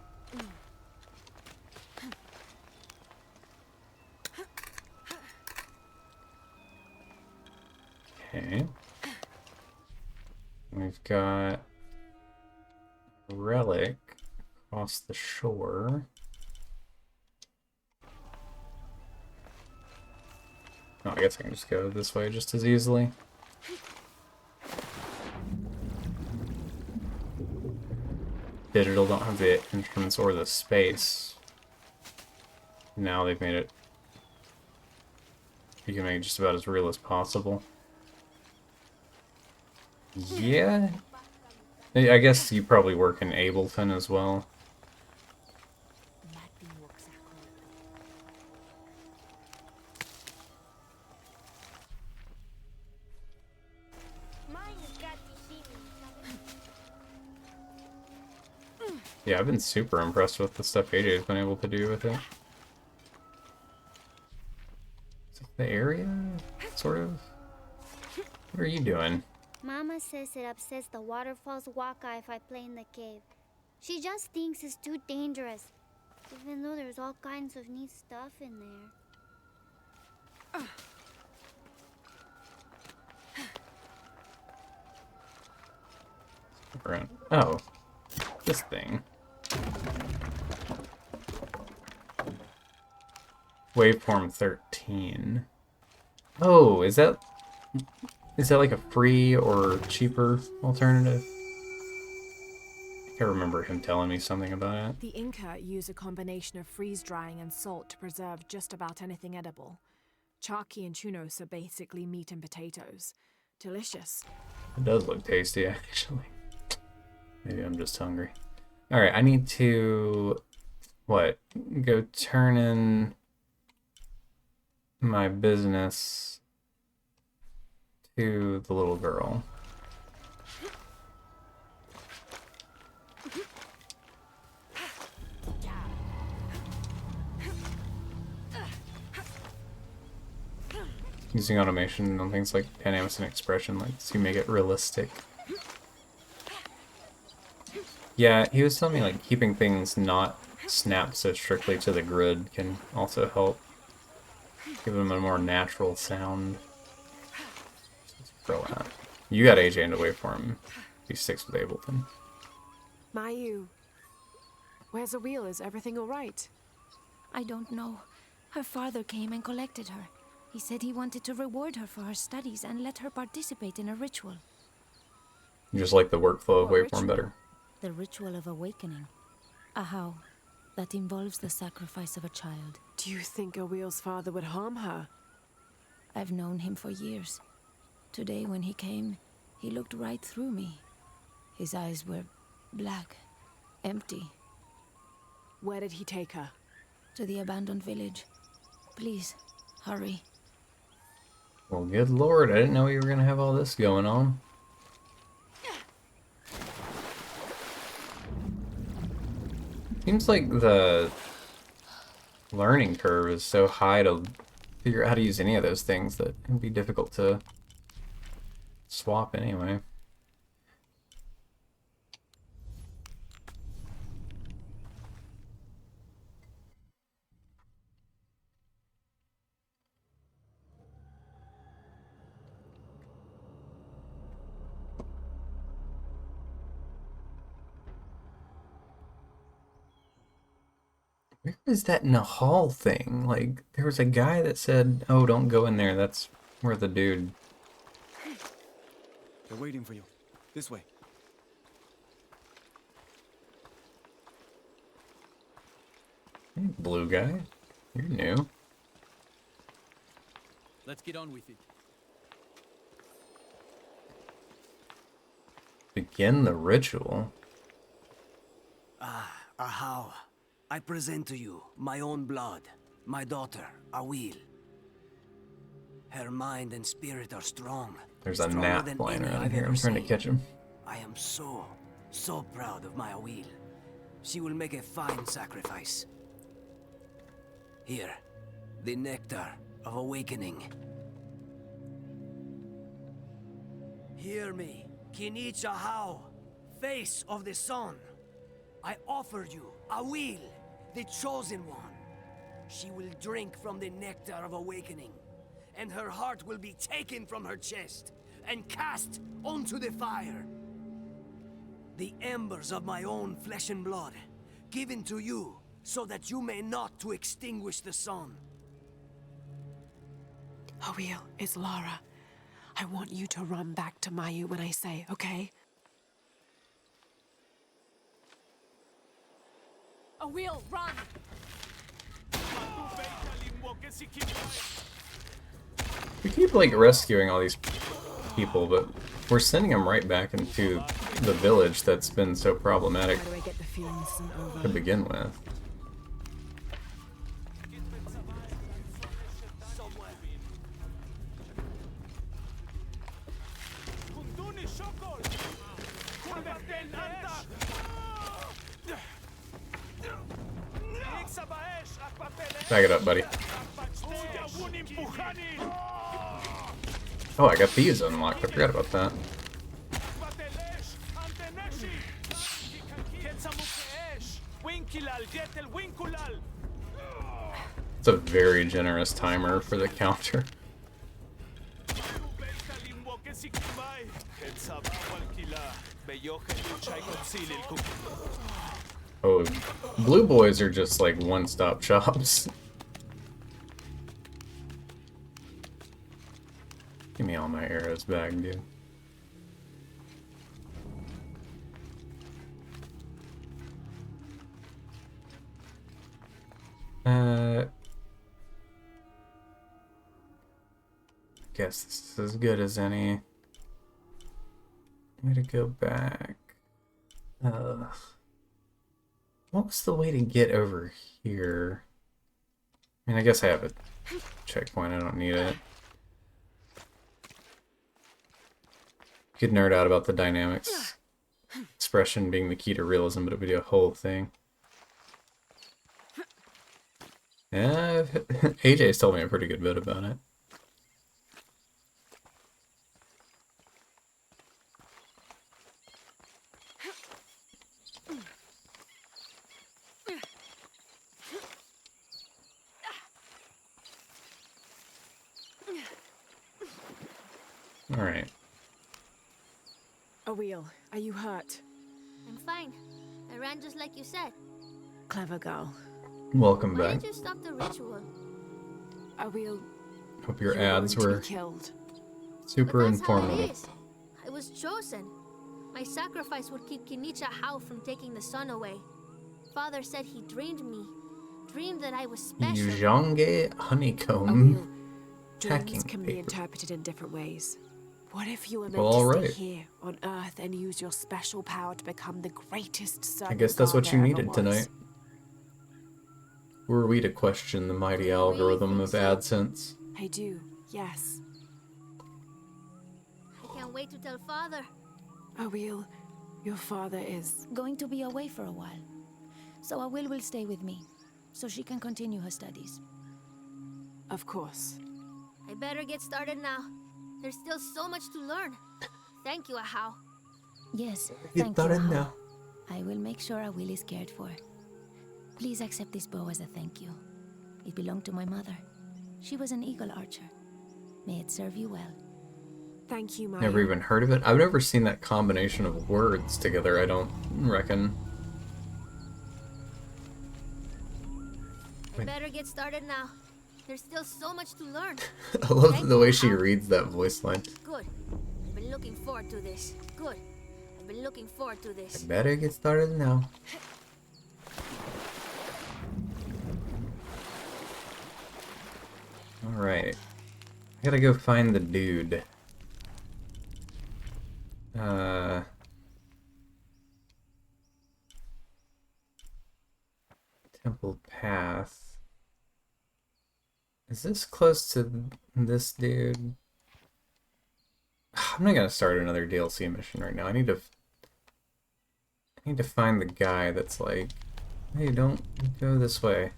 Okay. We've got a relic across the shore. Oh, I guess I can just go this way just as easily. Digital don't have the instruments or the space. Now they've made it... You can make it just about as real as possible. Yeah. I guess you probably work in Ableton as well. Yeah, I've been super impressed with the stuff AJ's been able to do with it. Is it the area? Sort of? What are you doing? Mama says it upsets the waterfall's waka if I play in the cave. She just thinks it's too dangerous, even though there's all kinds of neat stuff in there. Oh, this thing. Waveform 13. Oh, is that like a free or cheaper alternative? I can't remember him telling me something about it. The Inca use a combination of freeze drying and salt to preserve just about anything edible. Charqui and chunos are basically meat and potatoes. Delicious. It does look tasty, actually. Maybe I'm just hungry. Alright, I need to... What? Go turn in my business to the little girl. Using automation on things like dynamics and expression lets you make it realistic. Yeah, he was telling me like keeping things not snapped so strictly to the grid can also help give them a more natural sound. Throw out. You got AJ into waveform. He sticks with Ableton. Mayu, where's the wheel? Is everything all right? I don't know. Her father came and collected her. He said he wanted to reward her for her studies and let her participate in a ritual. You just like the workflow of What Waveform better. The ritual of awakening. A how that involves the sacrifice of a child. Do you think Awil's father would harm her? I've known him for years. Today when he came, he looked right through me. His eyes were black, empty. Where did he take her? To the abandoned village. Please, hurry. Well, good lord, I didn't know you were gonna have all this going on. Seems like the learning curve is so high to figure out how to use any of those things that it'd be difficult to swap anyway. Where is that Nahal thing? Like, there was a guy that said, oh, don't go in there. That's where the dude... They're waiting for you. This way. Hey, blue guy. You're new. Let's get on with it. Begin the ritual. Ahau, I present to you my own blood, my daughter, Awil. Her mind and spirit are strong. There's a stronger gnat than flying any around I've here. ever I'm trying to seen. catch him. I am so proud of my Awil. She will make a fine sacrifice. Here, the nectar of awakening. Hear me, Kinich Ahau, face of the sun. I offer you Awil, the chosen one. She will drink from the nectar of awakening, and her heart will be taken from her chest and cast onto the fire. The embers of my own flesh and blood, given to you so that you may not to extinguish the sun. Awil, it's Lara. I want you to run back to Mayu when I say, okay? Awil, run! We keep, like, rescuing all these people, but we're sending them right back into the village that's been so problematic Why do I get the feeling this isn't over? to begin with. Back it up, buddy. Oh, I got these unlocked. I forgot about that. It's a very generous timer for the counter. Oh, blue boys are just like one-stop shops. Give me all my arrows back, dude. Guess this is as good as any. Way to go back. What was the way to get over here? I mean, I guess I have a checkpoint. I don't need it. Could nerd out about the dynamics. Expression being the key to realism, but it would be a whole thing. Yeah, AJ's told me a pretty good bit about it. Alright. Awil, are you hurt? I'm fine. I ran just like you said. Clever girl. Welcome Why back. did you stop the ritual? Awil, Hope your you're ads going to were be killed. super But that's how it informative. is. I was chosen. My sacrifice would keep Kinicha Hao from taking the sun away. Father said he dreamed that I was special. Yuzhange honeycomb Awil, packing dreams can be paper. interpreted in different ways. What if you were meant Well, to alright. stay here on Earth and use your special power to become the greatest servant I guess that's what God you there needed ever tonight. was? Who are we to question the mighty algorithm of AdSense? I do, yes. I can't wait to tell Father. Awil, your father is... Going to be away for a while. So Awil will stay with me, so she can continue her studies. Of course. I better get started now. There's still so much to learn. Thank you, Ahau. Yes, Get thank you, started Ahau. now. I will make sure Awil is cared for. Please accept this bow as a thank you. It belonged to my mother. She was an eagle archer. May it serve you well. Thank you, Maya. Never even heard of it. I've never seen that combination of words together, I don't reckon. I better get started now. There's still so much to learn. I love Thank the you, way she Ahau. reads that voice line. Good. I've been looking forward to this. Good. I've been looking forward to this. Better get started now. Alright. I gotta go find the dude. Temple Path. Is this close to this dude? I'm not gonna start another DLC mission right now. I need to find the guy that's like, hey, don't go this way.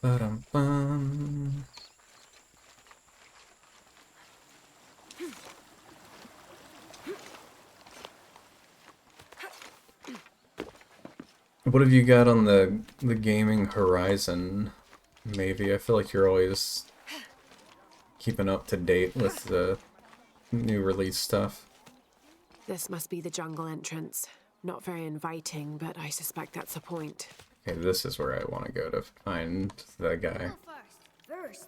Ba-da-bum-ba-dum-bum. What have you got on the gaming horizon, Maybe? I feel like you're always keeping up to date with the new release stuff. This must be the jungle entrance. Not very inviting, but I suspect that's the point. Okay, this is where I want to go to find the guy. First,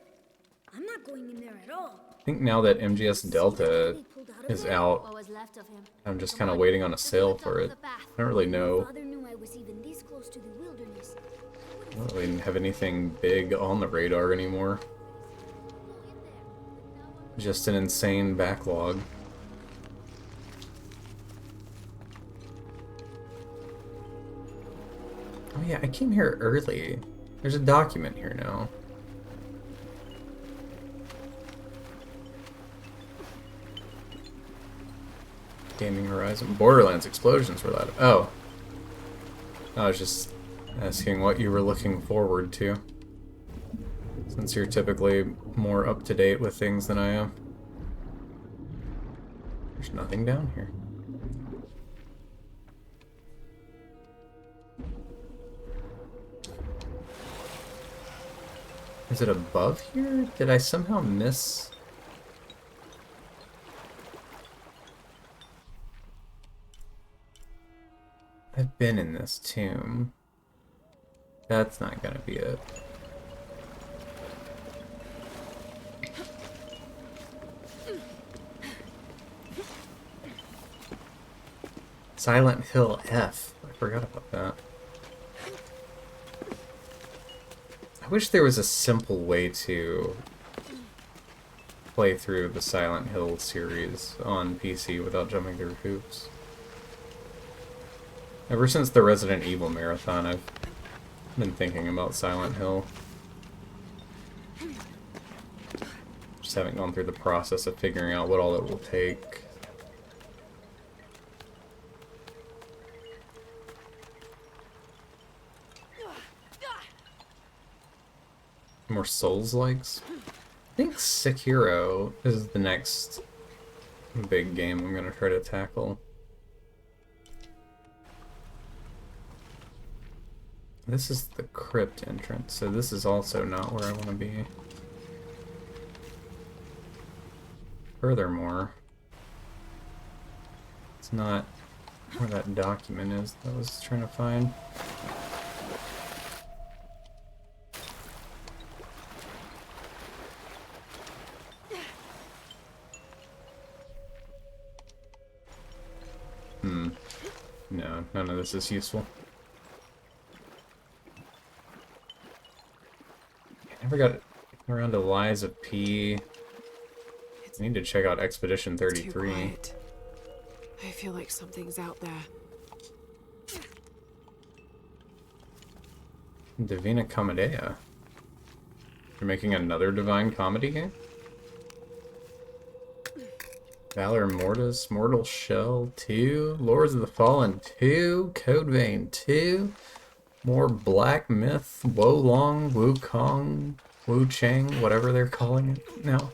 I'm not going in there at all. I think now that MGS Delta is out, What was left of him? I'm just kind of waiting on a sale for it. I don't really know. Father knew I was even this close to the wilderness. I don't really have anything big on the radar anymore. Just an insane backlog. Oh yeah, I came here early. There's a document here now. Gaming Horizon. Borderlands explosions were loud. Oh. I was just asking what you were looking forward to. Since you're typically more up to date with things than I am. There's nothing down here. Is it above here? Did I somehow miss? I've been in this tomb. That's not gonna be it. Silent Hill F. I forgot about that. I wish there was a simple way to play through the Silent Hill series on PC without jumping through hoops. Ever since the Resident Evil marathon, I've been thinking about Silent Hill. Just haven't gone through the process of figuring out what all it will take. More Souls-likes? I think Sekiro is the next big game I'm gonna try to tackle. This is the crypt entrance, so this is also not where I want to be. Furthermore, it's not where that document is that I was trying to find. No, none of this is useful. I never got around to Lies of P. I need to check out Expedition 33. Too quiet. I feel like something's out there. Divina Commedia. You're making another Divine Comedy game? Valor Mortis, Mortal Shell 2, Lords of the Fallen 2, Code Vein 2, more Black Myth, Wo Long, Wu Kong, Wu Chang, whatever they're calling it now.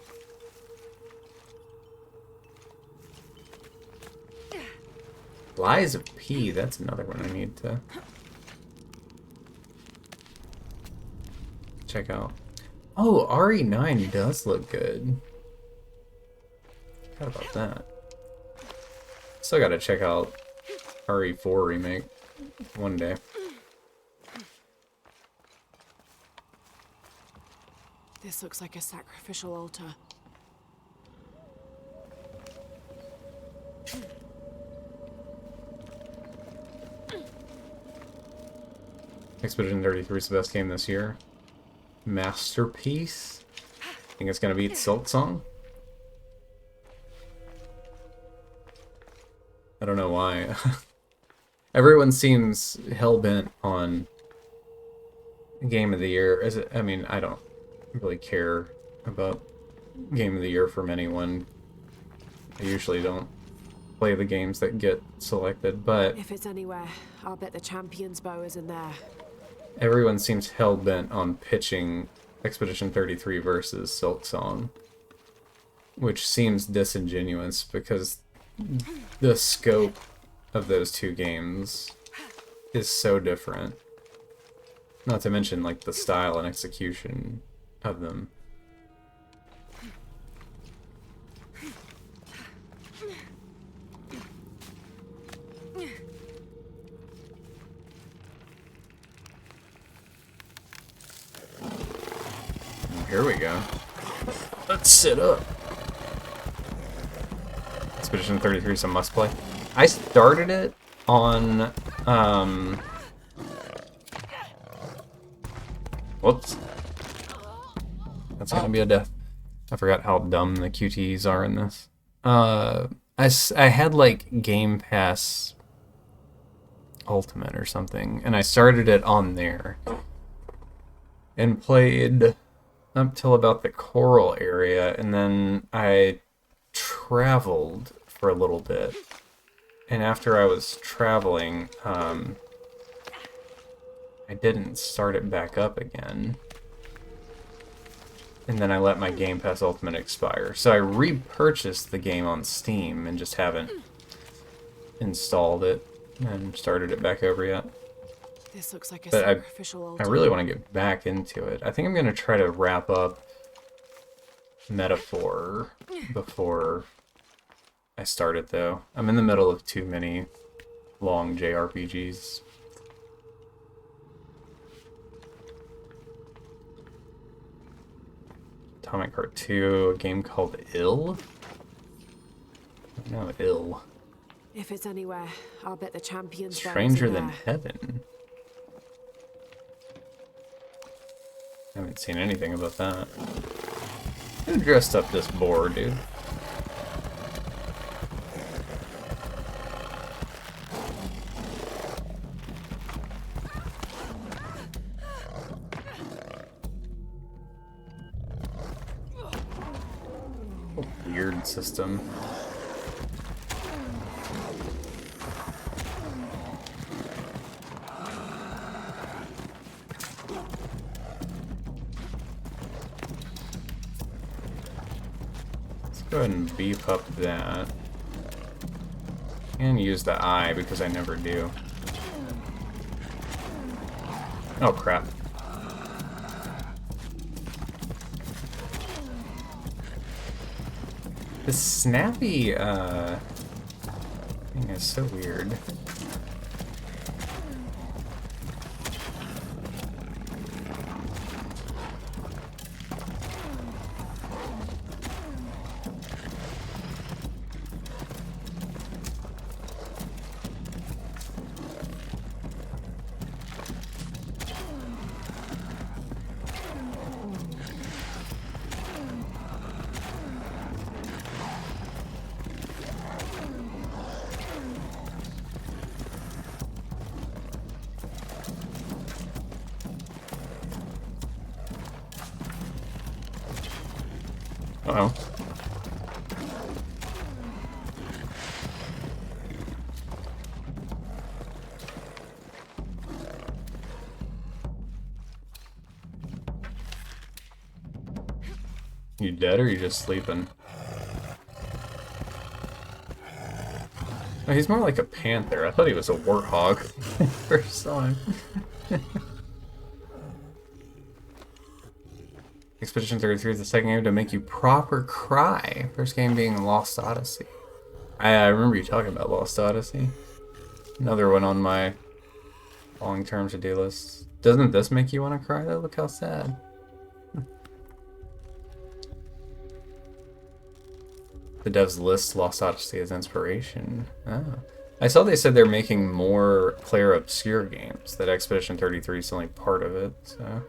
Lies of P, that's another one I need to check out. Oh, RE9 does look good. Forgot about that. Still gotta check out RE4 remake one day. This looks like a sacrificial altar. Expedition 33 is the best game this year. Masterpiece. Think it's gonna beat Silk Song? I don't know why. Everyone seems hell-bent on Game of the Year. I mean, I don't really care about Game of the Year from anyone. I usually don't play the games that get selected, but If it's anywhere, I'll bet the champion's bow is in there. everyone seems hell-bent on pitching Expedition 33 versus Silk Song, which seems disingenuous because the scope of those two games is so different. Not to mention, like, the style and execution of them. Here we go. Let's sit up. Expedition 33 is a must-play. I started it on, whoops. That's gonna be a death. I forgot how dumb the QTEs are in this. I had, like, Game Pass Ultimate or something, and I started it on there. And played up till about the coral area, and then I traveled for a little bit. And after I was traveling, I didn't start it back up again. And then I let my Game Pass Ultimate expire. So I repurchased the game on Steam and just haven't installed it and started it back over yet. This looks like a But sacrificial I altar. really want to get back into it. I think I'm going to try to wrap up Metaphor before I start it, though. I'm in the middle of too many long JRPGs. Atomic Heart 2, a game called Ill? No, Ill. If it's anywhere, I'll bet the champion's bow is Stranger in Than there. Heaven. I haven't seen anything about that. Who dressed up this boar, dude? Weird system. Go ahead and beef up that. And use the eye because I never do. Oh crap. This snappy thing is so weird. Uh-oh. You dead or you just sleeping? Oh, he's more like a panther. I thought he was a warthog. First saw him. Expedition 33 is the second game to make you proper cry. First game being Lost Odyssey. I remember you talking about Lost Odyssey. Another one on my long-term to-do list. Doesn't this make you want to cry though? Look how sad. The devs list Lost Odyssey as inspiration. Oh. I saw they said they're making more Claire Obscure games. That Expedition 33 is only part of it, so...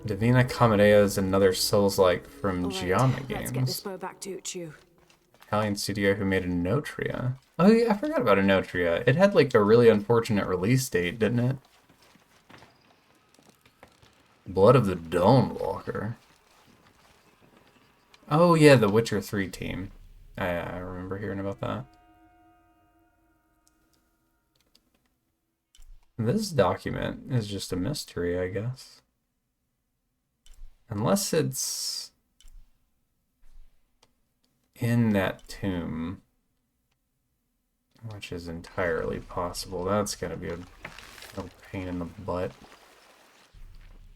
Divina Commedia is another Souls-like from JONAH Let's get this bow back to Uchu. Italian studio who made a Notria. Oh yeah, I forgot about a Notria. It had like a really unfortunate release date, didn't it? Blood of the Dawnwalker. Oh yeah, the Witcher 3 team. I remember hearing about that. This document is just a mystery, I guess. Unless it's in that tomb, which is entirely possible. That's gonna be a pain in the butt.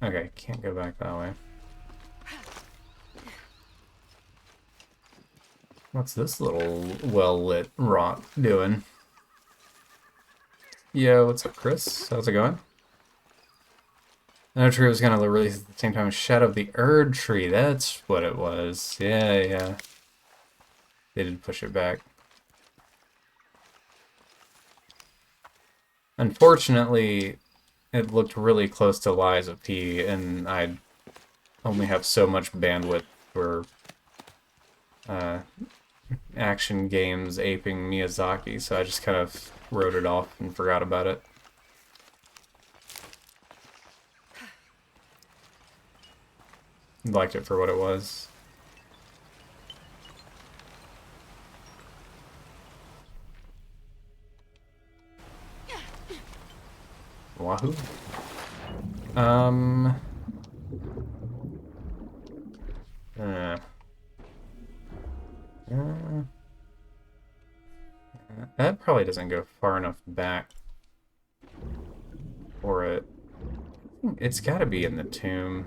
Okay, can't go back that way. What's this little well-lit rock doing? Yo, what's up, Chris? How's it going? No Tree was gonna release at the same time as Shadow of the Erd Tree. That's what it was. Yeah. They did push it back. Unfortunately, it looked really close to Lies of P, and I only have so much bandwidth for action games aping Miyazaki, so I just kind of wrote it off and forgot about it. Liked it for what it was. Wahoo. That probably doesn't go far enough back for it. It's got to be in the tomb.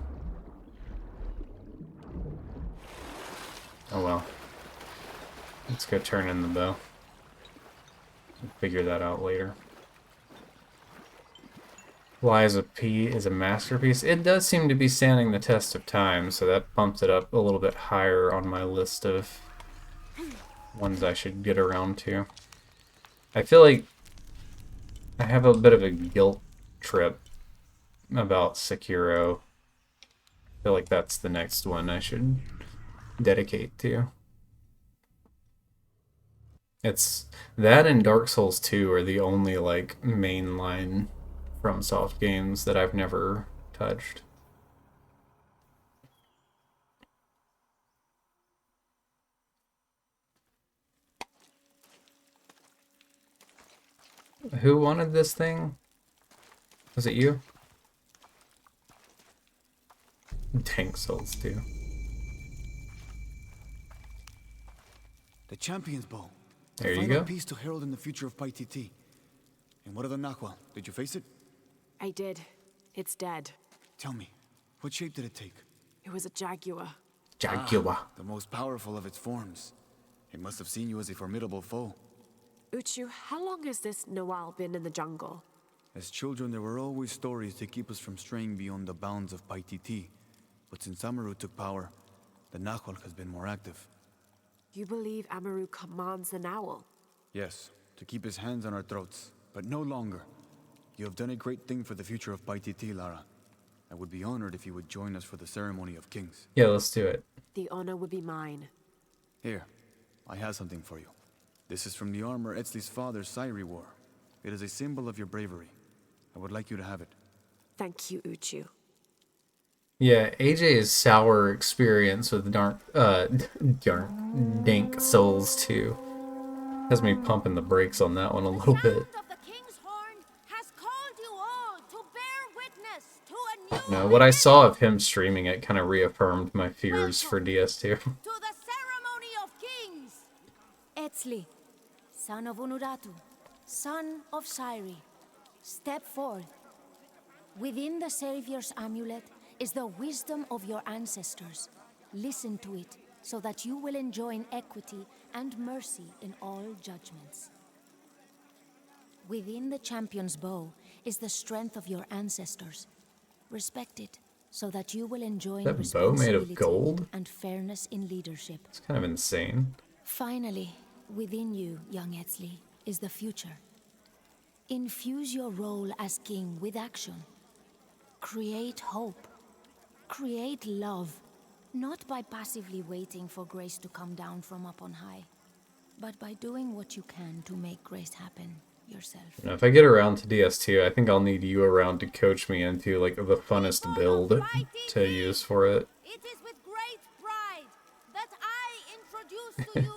Oh well. Let's go turn in the bow. We'll figure that out later. Lies of P is a masterpiece. It does seem to be standing the test of time, so that bumps it up a little bit higher on my list of ones I should get around to. I feel like I have a bit of a guilt trip about Sekiro. I feel like that's the next one I should dedicate to. It's that and Dark Souls 2 are the only like mainline FromSoft games that I've never touched. Who wanted this thing? Was it you? Tank Souls 2. The Champion's Bow. There the you final go. piece to herald in the future of PyTT. And what of the Nahual? Did you face it? I did. It's dead. Tell me, what shape did it take? It was a jaguar. Jaguar. The most powerful of its forms. It must have seen you as a formidable foe. Uchu, how long has this Noal been in the jungle? As children, there were always stories to keep us from straying beyond the bounds of PyTT. But since Amaru took power, the Nahual has been more active. You believe Amaru commands the Nowl? Yes, to keep his hands on our throats, but no longer. You have done a great thing for the future of PyTT, Lara. I would be honored if you would join us for the ceremony of kings. Yeah, let's do it. The honor would be mine. Here, I have something for you. This is from the armor Etzli's father, Sairi, wore. It is a symbol of your bravery. I would like you to have it. Thank you, Uchu. Yeah, AJ's sour experience with Dank Souls 2 has me pumping the brakes on that one a little bit. Of the King's Horn has called you all to bear witness to a new No, what I saw of him streaming it kind of reaffirmed my fears for DS2. to the ceremony of kings. Etzli, son of Unuratu, son of Sairi, step forth. Within the Savior's amulet is the wisdom of your ancestors. Listen to it, so that you will enjoin equity and mercy in all judgments. Within the champion's bow is the strength of your ancestors. Respect it, so that you will enjoin That bow made of responsibility gold? and fairness in leadership. It's kind of insane. Finally, within you, young Etzli, is the future. Infuse your role as king with action. Create hope. Create love. Not by passively waiting for grace to come down from up on high, but by doing what you can to make grace happen yourself. You know, if I get around to DS2, I think I'll need you around to coach me into like the funnest build to use for it. It is with great pride that I introduce to you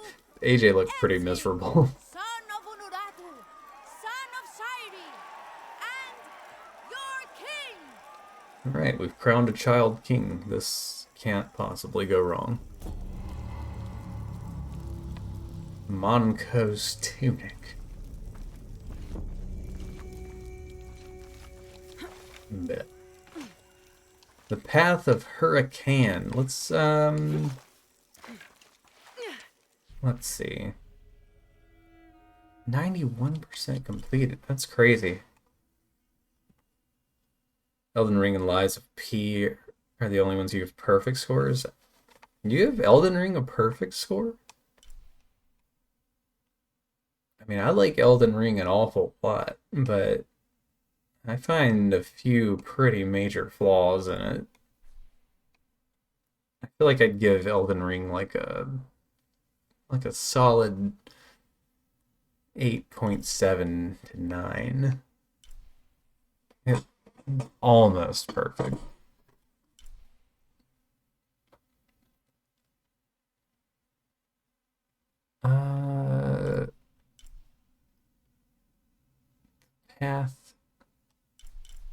AJ looked pretty miserable. son of Unuratu, son of Sairi, and your king. Alright, we've crowned a child king. This can't possibly go wrong. Monko's tunic. Bet. The path of Hurricane. Let's see. 91% completed. That's crazy. Elden Ring and Lies of P are the only ones you have perfect scores. Do you have Elden Ring a perfect score? I mean, I like Elden Ring an awful lot, but I find a few pretty major flaws in it. I feel like I'd give Elden Ring like a solid 8.7 to 9. It's almost perfect. Path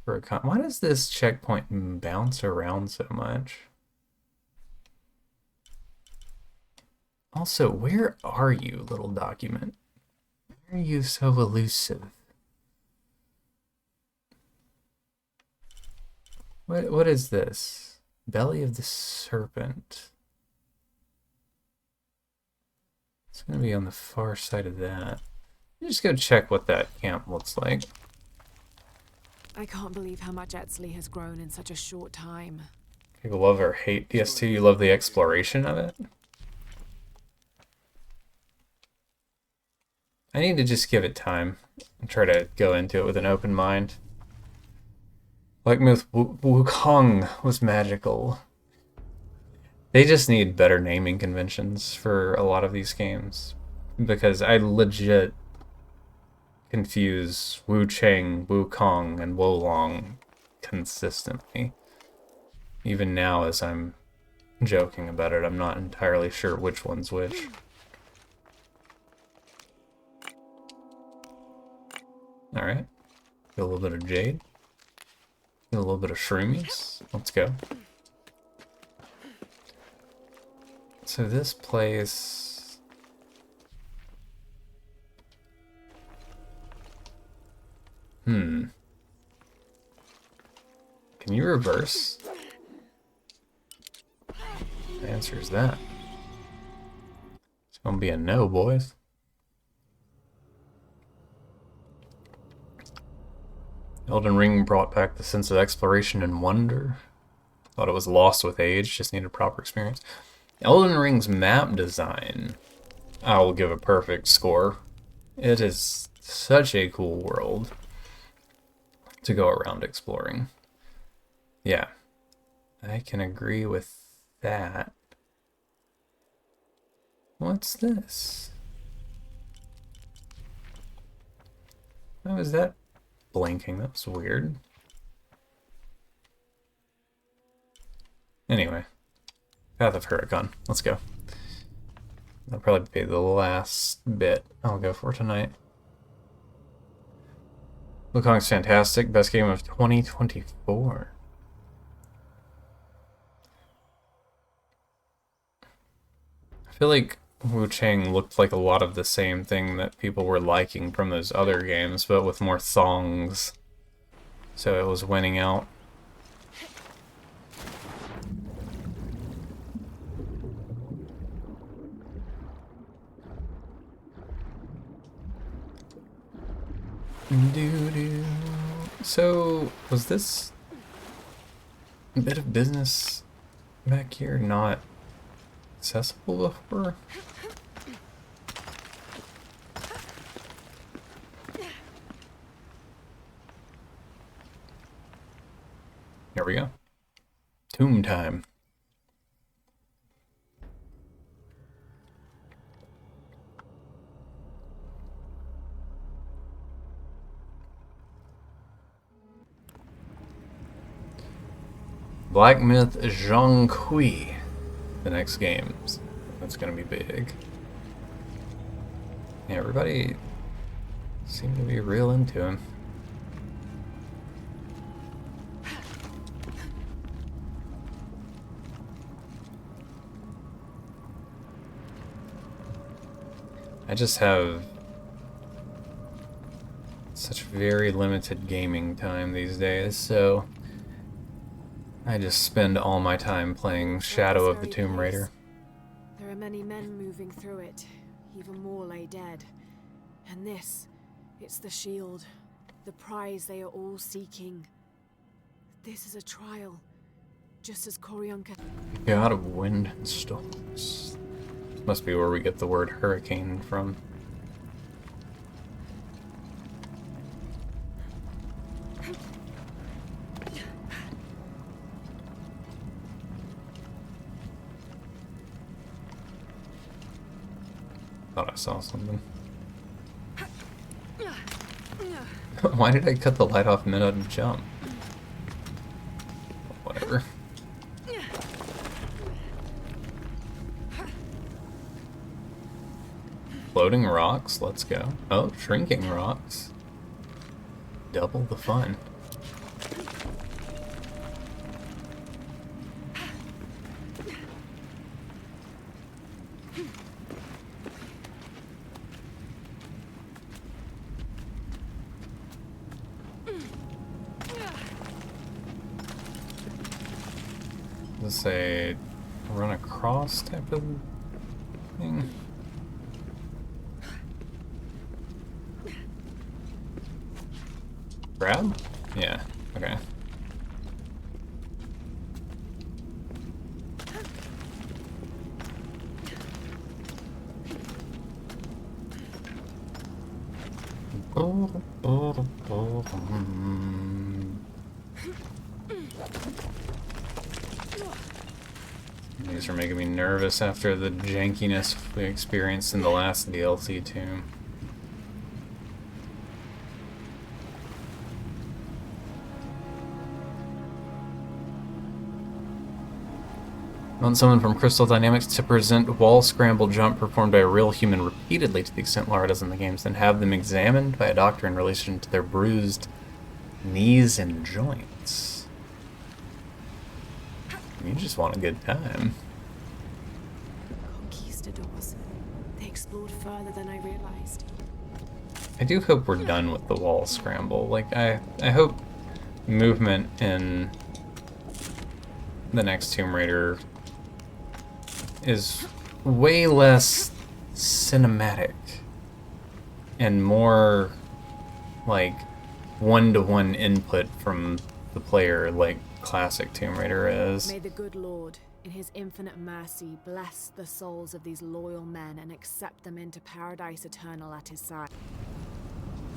for a why does this checkpoint bounce around so much? Also, where are you, little document? Why are you so elusive? What is this? Belly of the Serpent. It's gonna be on the far side of that. Just go check what that camp looks like. I can't believe how much Etzli has grown in such a short time. People love or hate DS2. You love the exploration of it. I need to just give it time and try to go into it with an open mind. Like Myth Wukong was magical. They just need better naming conventions for a lot of these games. Because I legit confuse Wu Cheng, Wukong, and Wolong consistently. Even now as I'm joking about it, I'm not entirely sure which one's which. Alright. Get a little bit of jade. Get a little bit of shroomies. Let's go. So this place... Can you reverse? The answer is that. It's gonna be a no, boys. Elden Ring brought back the sense of exploration and wonder. Thought it was lost with age, just needed proper experience. Elden Ring's map design, I will give a perfect score. It is such a cool world to go around exploring. Yeah, I can agree with that. What's this? Why was that blinking? That was weird. Anyway, Path of Huracan. Let's go. That'll probably be the last bit I'll go for tonight. Wukong's fantastic. Best game of 2024. I feel like Wu Chang looked like a lot of the same thing that people were liking from those other games, but with more songs. So it was winning out. So, was this bit of business back here not accessible before? Here we go. Tomb time. Black Myth Janky. The next games. That's gonna be big. Yeah, everybody seemed to be real into him. I just have such very limited gaming time these days, so I just spend all my time playing Shadow of the Tomb Raider. There are many men moving through it. Even more lay dead. And this, it's the shield. The prize they are all seeking. This is a trial. Just as Koryanka... God of Wind and Storms. Must be where we get the word hurricane from. Thought I saw something. Why did I cut the light off mid-jump? Whatever. Floating rocks, let's go. Oh, shrinking rocks. Double the fun. Is this a run across type of thing? Grab? Yeah, okay. These are making me nervous after the jankiness we experienced in the last DLC too. Want someone from Crystal Dynamics to present wall scramble jump performed by a real human repeatedly to the extent Lara does in the games, then have them examined by a doctor in relation to their bruised knees and joints. You just want a good time. Conquistadors. They explored further than I realized. I do hope we're done with the wall scramble. Like, I hope movement in the next Tomb Raider is way less cinematic and more like one-to-one input from the player like classic Tomb Raider is. May the good Lord, in his infinite mercy, bless the souls of these loyal men and accept them into paradise eternal at his side.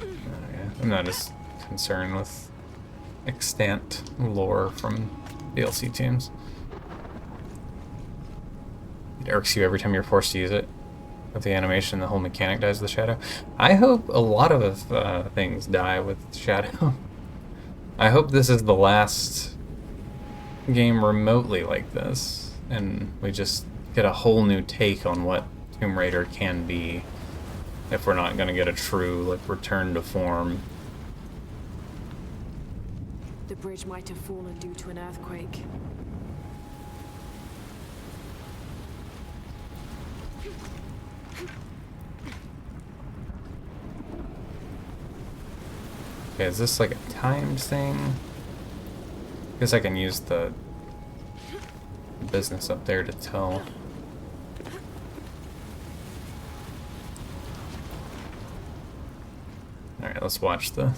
Oh, yeah. I'm not as concerned with extant lore from DLC teams. It irks you every time you're forced to use it. With the animation, the whole mechanic dies with the shadow. I hope a lot of things die with shadow. I hope this is the last game remotely like this, and we just get a whole new take on what Tomb Raider can be, if we're not going to get a true, like, return to form. The bridge might have fallen due to an earthquake. Okay, is this like a timed thing? Guess I can use the business up there to tell. Alright, let's watch the...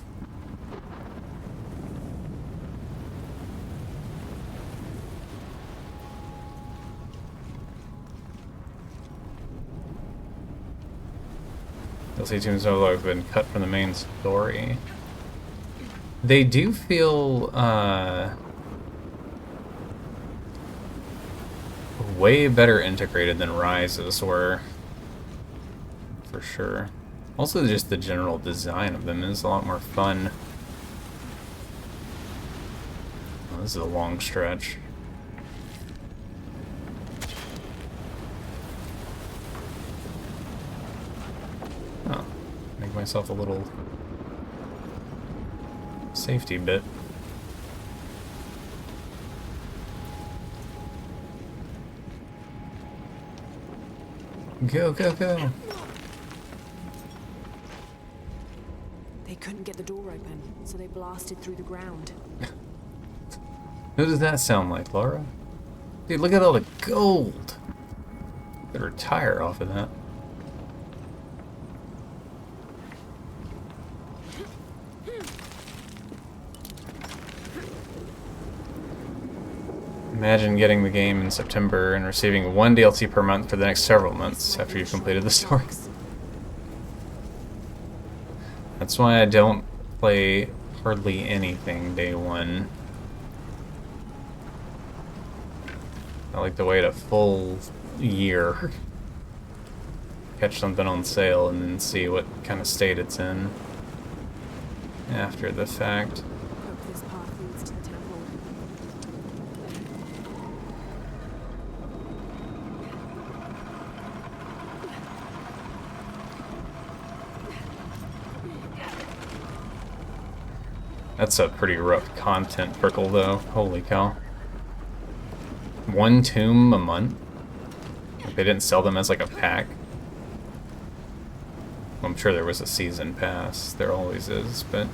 DLC tunes have been cut from the main story. They do feel way better integrated than Rises were, for sure. Also, just the general design of them is a lot more fun. Oh, this is a long stretch. Oh, make myself a little safety bit. Go, go, go! They couldn't get the door open, so they blasted through the ground. Who does that sound like, Laura? Dude, look at all the gold! Could retire off of that. Imagine getting the game in September and receiving one DLC per month for the next several months after you've completed the story. That's why I don't play hardly anything day one. I like to wait a full year, catch something on sale, and then see what kind of state it's in after the fact. Hope this path leads to the temple. That's a pretty rough content trickle, though. Holy cow. One tomb a month? Like, they didn't sell them as like a pack? Well, I'm sure there was a season pass. There always is, but...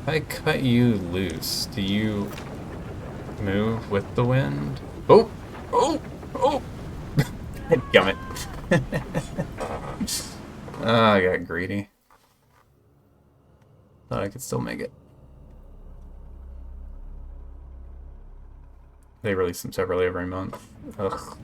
If I cut you loose, do you move with the wind? Oh! Oh! Oh! Gummit. Ah, I got greedy. Thought I could still make it. They release them separately every month. Ugh.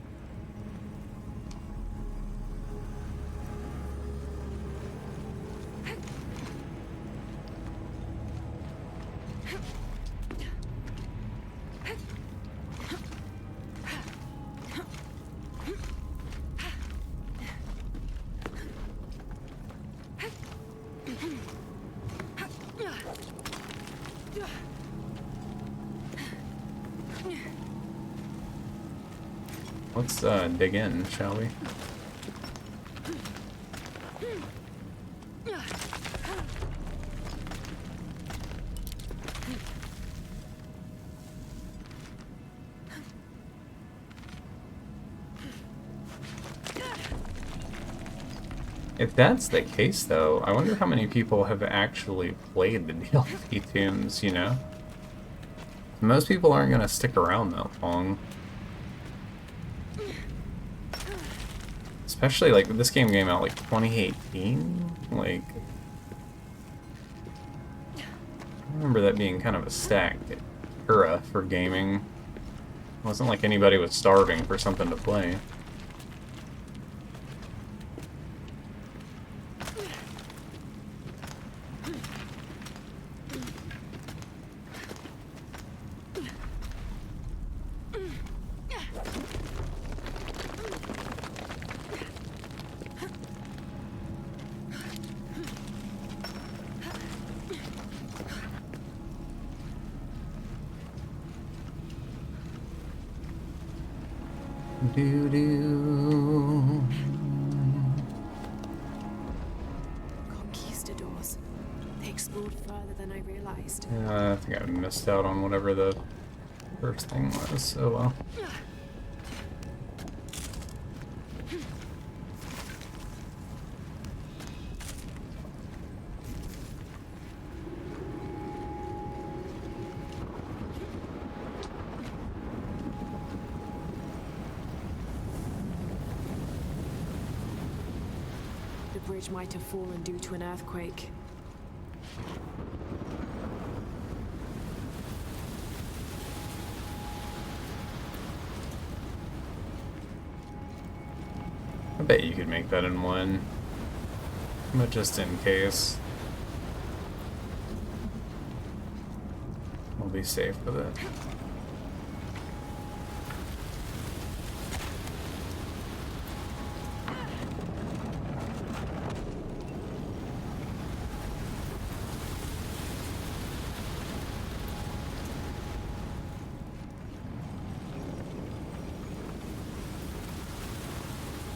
Let's dig in, shall we? If that's the case, though, I wonder how many people have actually played the DLC tunes, you know? Most people aren't going to stick around that long. Especially, like, this game came out, like, 2018? Like... I remember that being kind of a stacked era for gaming. It wasn't like anybody was starving for something to play. Do do. Conquistadors. They explored further than I realized. I think I missed out on whatever the first thing was. Oh well. The bridge might have fallen due to an earthquake. I bet you could make that in one. But just in case, we'll be safe with it.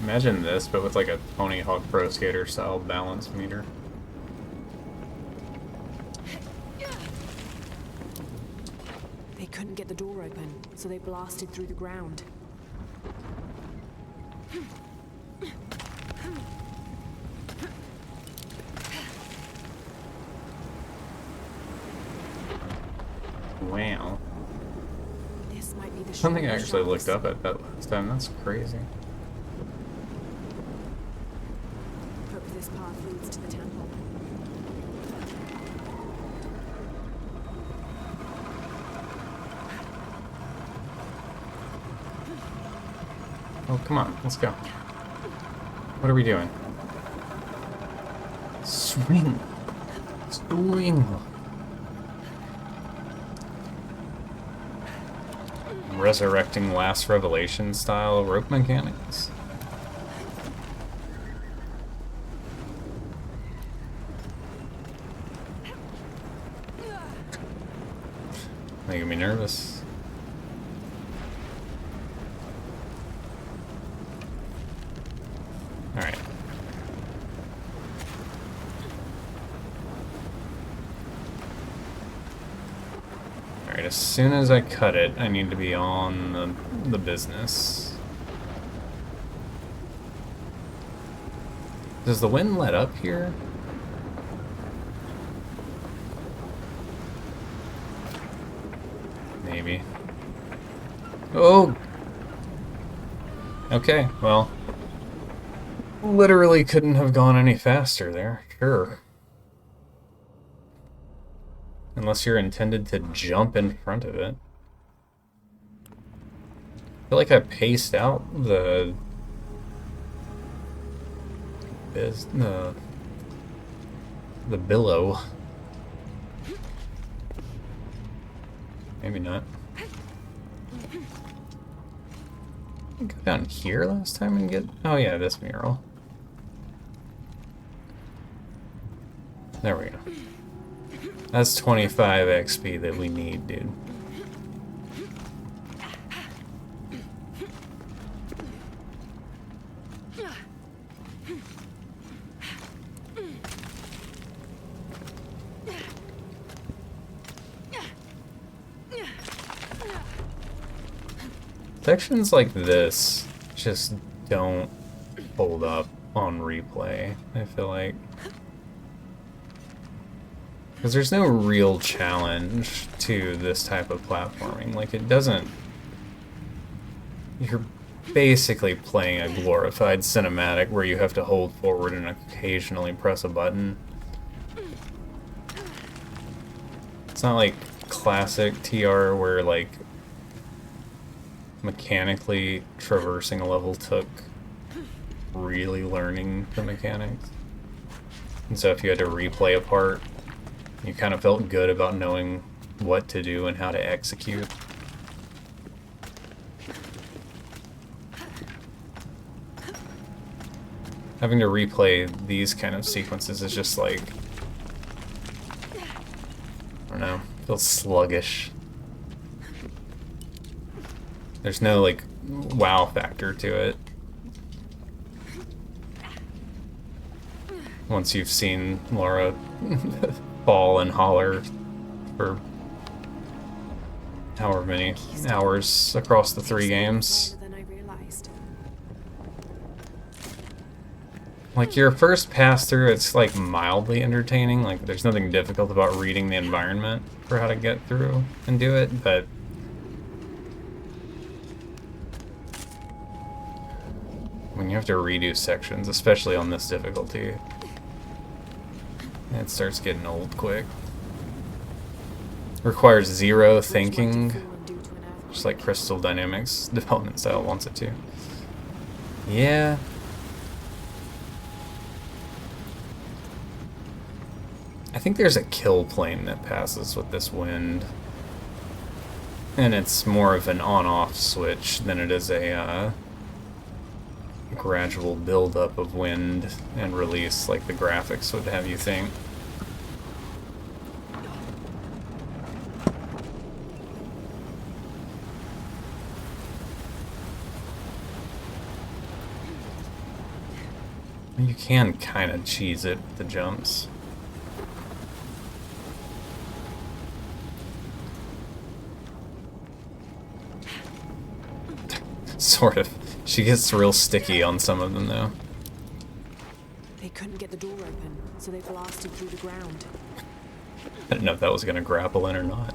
Imagine this, but with like a Tony Hawk Pro Skater style balance meter. They couldn't get the door open, so they blasted through the ground. Wow. This might be the I don't think I shortest actually route. looked up at that last time. That's crazy. Hope this path leads to the temple. Oh, come on. Let's go. What are we doing? Swing. Swing. Resurrecting Last Revelation style rope mechanics. Making me nervous. Alright. Alright, as soon as I cut it, I need to be on the business. Does the wind let up here? Maybe. Oh! Okay, well. Literally couldn't have gone any faster there. Sure. Unless you're intended to jump in front of it. I feel like I paced out the billow. Maybe not. Go down here last time and get... Oh yeah, this mural. There we go. That's 25 XP that we need, dude. Sections like this just don't hold up on replay, I feel like. Because there's no real challenge to this type of platforming. Like, it doesn't... You're basically playing a glorified cinematic where you have to hold forward and occasionally press a button. It's not like classic TR where, like, mechanically traversing a level took really learning the mechanics. And so if you had to replay a part, you kind of felt good about knowing what to do and how to execute. Having to replay these kind of sequences is just like, I don't know, feels sluggish. There's no like wow factor to it. Once you've seen Lara fall and holler for however many hours across the 3 games. Like, your first pass through, it's like mildly entertaining. Like, there's nothing difficult about reading the environment for how to get through and do it, but when you have to redo sections, especially on this difficulty, it starts getting old quick. Requires zero thinking, just like Crystal Dynamics development style wants it to. Yeah. I think there's a kill plane that passes with this wind. And it's more of an on-off switch than it is a gradual build-up of wind and release like the graphics would have you think. You can kind of cheese it with the jumps. Sort of. She gets real sticky on some of them, though. They couldn't get the door open, so they blasted through the ground. I didn't know if that was going to grapple in or not.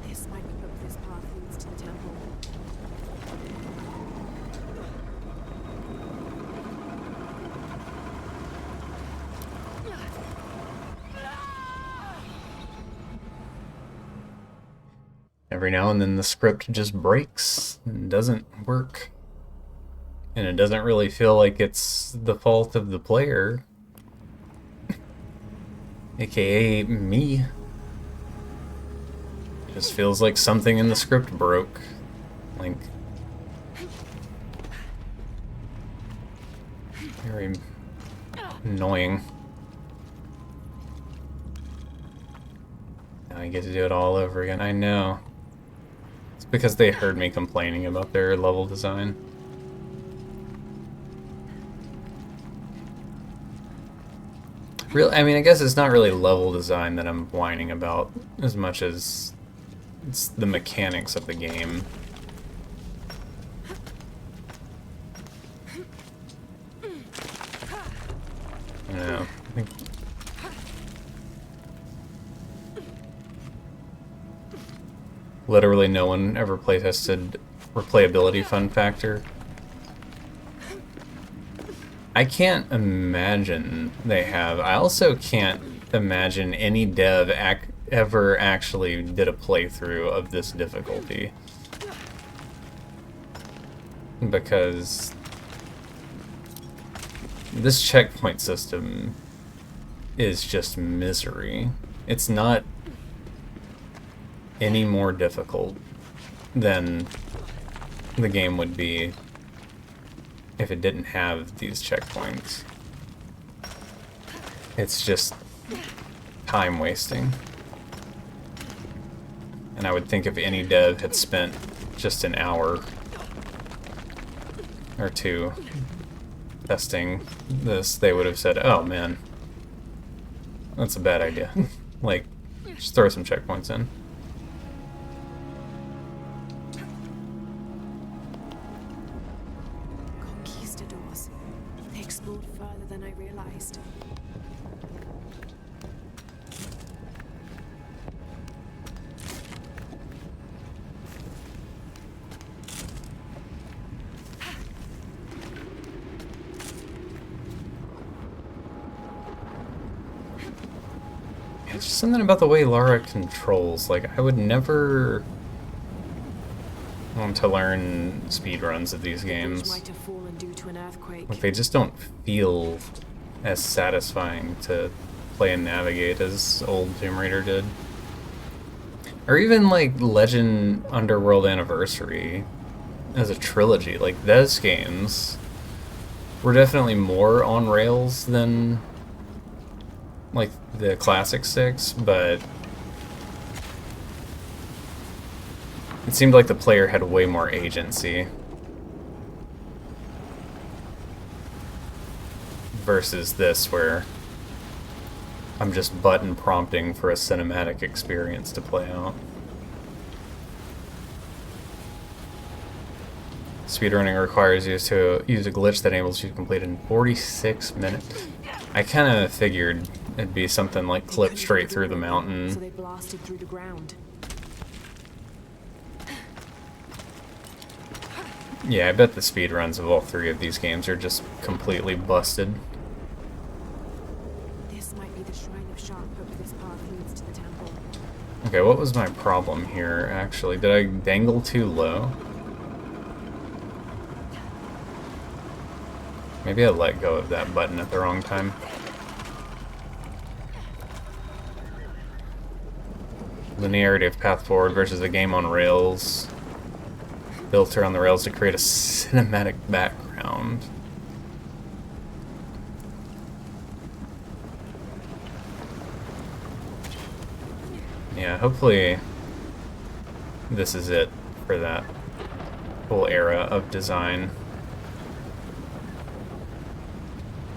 This might be what this path leads to the temple. Every now and then the script just breaks and doesn't work. And it doesn't really feel like it's the fault of the player. AKA me. It just feels like something in the script broke. Like, very annoying. Now I get to do it all over again. I know. It's because they heard me complaining about their level design. Really, I mean, I guess it's not really level design that I'm whining about as much as it's the mechanics of the game. I don't know. I think literally no one ever playtested replayability fun factor. I can't imagine they have. I also can't imagine any dev ever actually did a playthrough of this difficulty. Because this checkpoint system is just misery. It's not any more difficult than the game would be if it didn't have these checkpoints. It's just time wasting. And I would think if any dev had spent just an hour or two testing this, they would have said, oh man, that's a bad idea. Like, just throw some checkpoints in. Conquistadors. They explored further than I realized. It's just something about the way Lara controls. Like, I would never want to learn speedruns of these games. Might have fallen due to an earthquake. Like, they just don't feel as satisfying to play and navigate as old Tomb Raider did. Or even, like, Legend Underworld Anniversary as a trilogy. Like, those games were definitely more on rails than, like, the classic 6, but It seemed like the player had way more agency versus this, where I'm just button prompting for a cinematic experience to play out. Speedrunning requires you to use a glitch that enables you to complete in 46 minutes. I kind of figured it'd be something like clip straight through the mountain. So they blasted through the ground. Yeah, I bet the speedruns of all three of these games are just completely busted. This might be the Shrine of Sharp Hope this path leads to the temple. Okay, what was my problem here, actually? Did I dangle too low? Maybe I let go of that button at the wrong time. Linearity of path forward versus a game on rails. Built around the rails to create a cinematic background. Yeah, hopefully this is it for that whole era of design.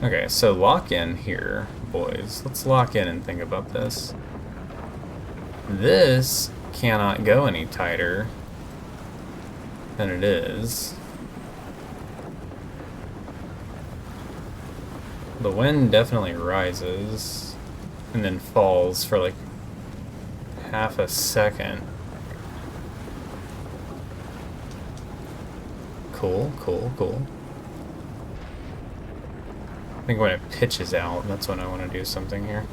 Okay, so lock in here, boys. Let's lock in and think about this. This cannot go any tighter than it is. The wind definitely rises and then falls for like half a second. Cool, cool, cool. I think when it pitches out, that's when I want to do something here.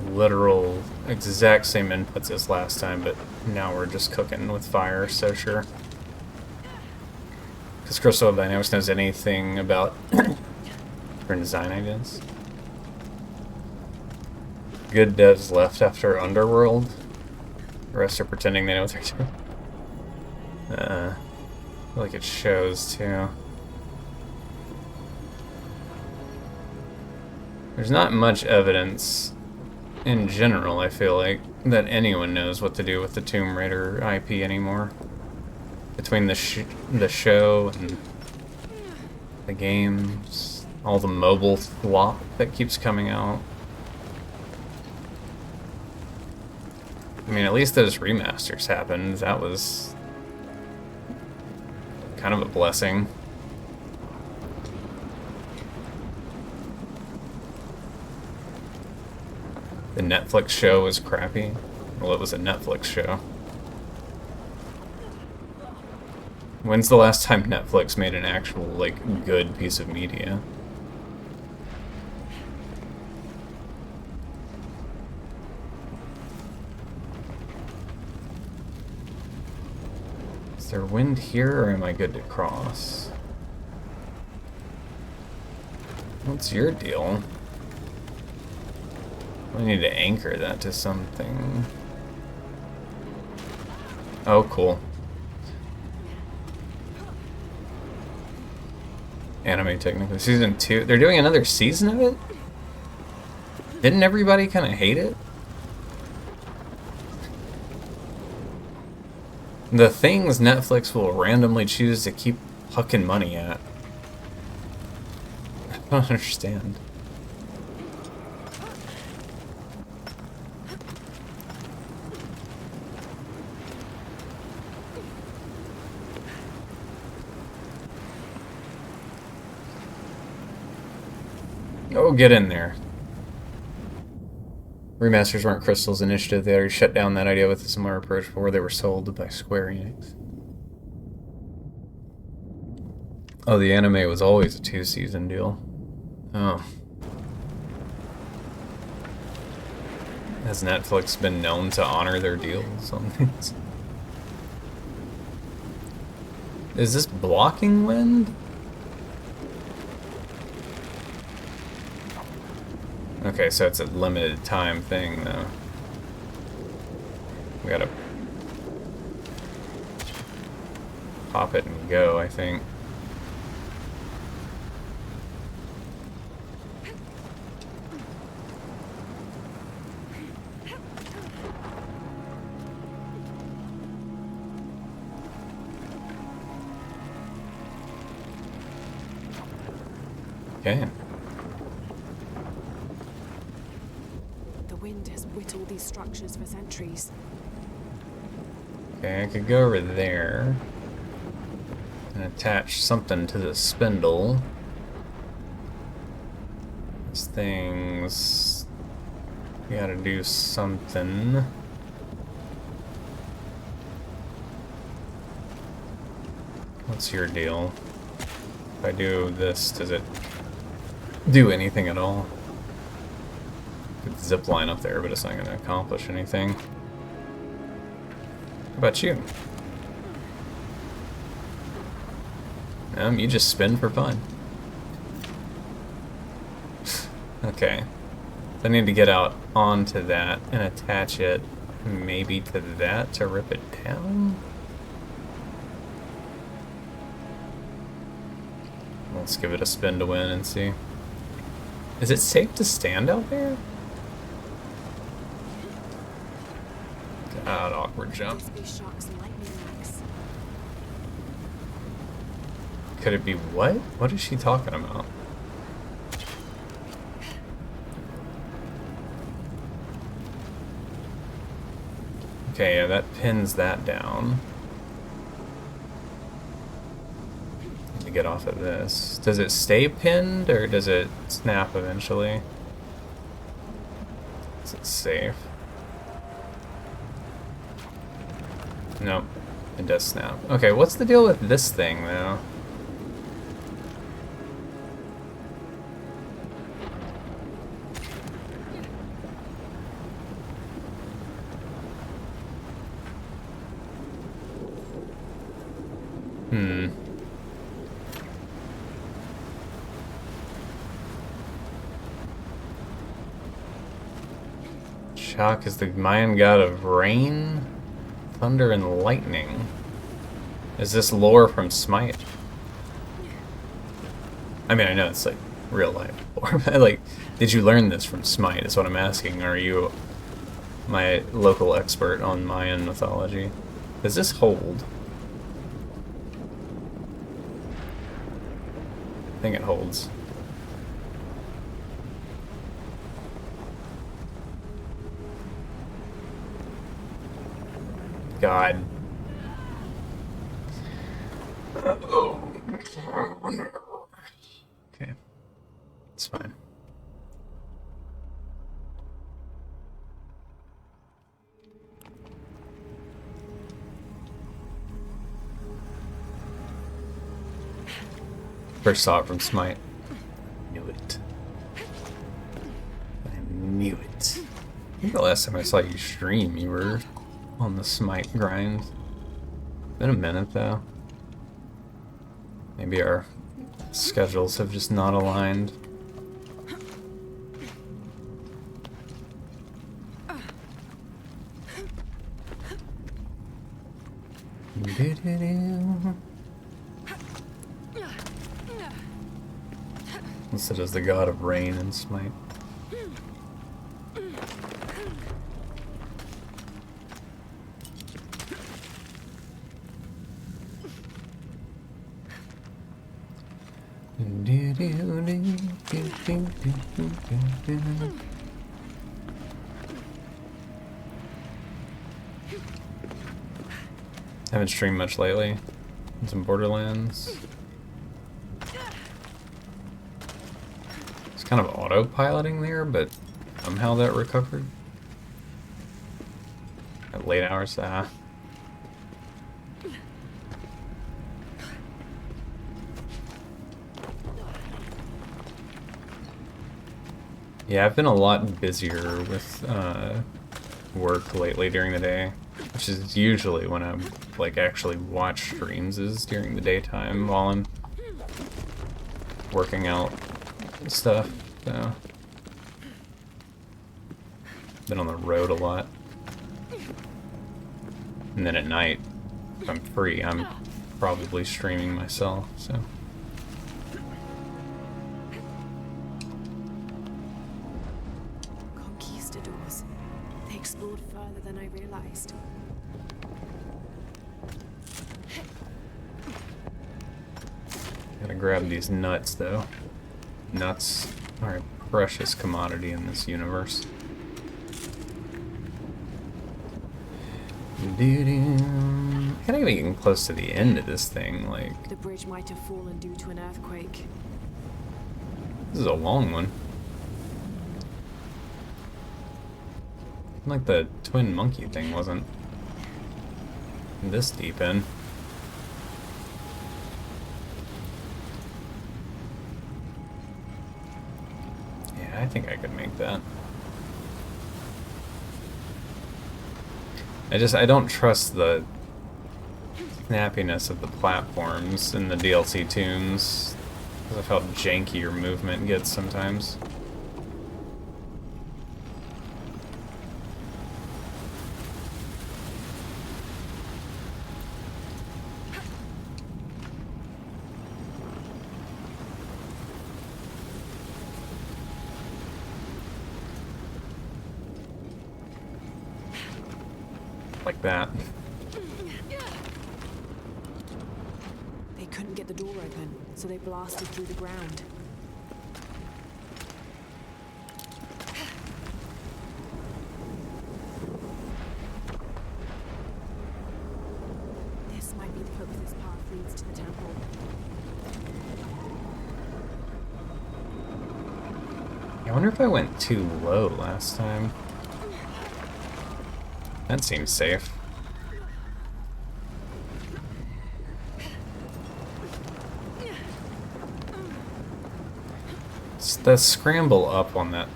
Literal exact same inputs as last time, but now we're just cooking with fire, so sure. Because Crystal Dynamics knows anything about different design ideas. Good devs left after Underworld. The rest are pretending they know what they're doing. I feel like it shows too. There's not much evidence in general, I feel like, that anyone knows what to do with the Tomb Raider IP anymore. Between the show and the games, all the mobile flop that keeps coming out. I mean, at least those remasters happened. That was kind of a blessing. The Netflix show was crappy. Well, it was a Netflix show. When's the last time Netflix made an actual, like, good piece of media? Is there wind here, or am I good to cross? What's your deal? I need to anchor that to something. Oh, cool. Anime technically. Season 2. They're doing another season of it? Didn't everybody kind of hate it? The things Netflix will randomly choose to keep hucking money at. I don't understand. Oh, get in there. Remasters weren't Crystal's initiative. They already shut down that idea with a similar approach before they were sold by Square Enix. Oh, the anime was always a 2-season deal. Oh. Has Netflix been known to honor their deals on things? Is this blocking wind? Okay, so it's a limited time thing, though. We gotta pop it and go, I think. Okay. The wind has whittled these structures for centuries. Okay, I could go over there and attach something to the spindle. These things... You gotta do something. What's your deal? If I do this, does it do anything at all? Could zip line up there, but it's not gonna accomplish anything. How about you? You just spin for fun. Okay. I need to get out onto that and attach it maybe to that to rip it down? Let's give it a spin to win and see. Is it safe to stand out there? God, awkward jump. Could it be what? What is she talking about? Okay, yeah, that pins that down. Need to get off of this. Does it stay pinned or does it snap eventually? Is it safe? Nope, it does snap. Okay, what's the deal with this thing though? Shock is the Mayan god of rain, thunder, and lightning. Is this lore from Smite? I mean, I know it's like real life lore, but like, did you learn this from Smite is what I'm asking. Are you my local expert on Mayan mythology? Does this hold? I think it holds. God. Okay. It's fine. First saw it from Smite. Knew it. I knew it. I think the last time I saw you stream, you were on the Smite grind. Been a minute though. Maybe our schedules have just not aligned. Listed as the god of rain in Smite. Haven't streamed much lately. In some Borderlands. It's kind of autopiloting there, but somehow that recovered. At late hours, Yeah, I've been a lot busier with work lately during the day, which is usually when I'm like actually watch streams is during the daytime while I'm working out stuff. So been on the road a lot, and then at night, if I'm free, I'm probably streaming myself. So. Conquistadors. They explored further than I realized. Gotta grab these nuts though. nuts are a precious commodity in this universe. I'm not even getting close to the end of this thing, like... The bridge might have fallen due to an earthquake. This is a long one. Like the twin monkey thing wasn't this deep in. Yeah, I think I could make that. I don't trust the snappiness of the platforms in the DLC tombs, because of how janky your movement gets sometimes. Like that. They couldn't get the door open, so they blasted through the ground. This might be the closest path leads to the temple. I wonder if I went too low last time. That seems safe. The scramble up on that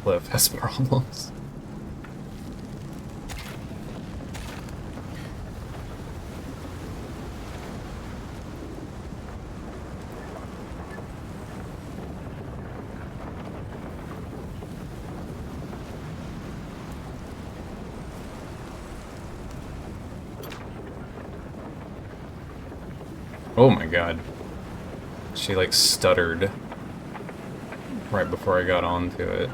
cliff has problems. Oh my god. She like stuttered right before I got onto it.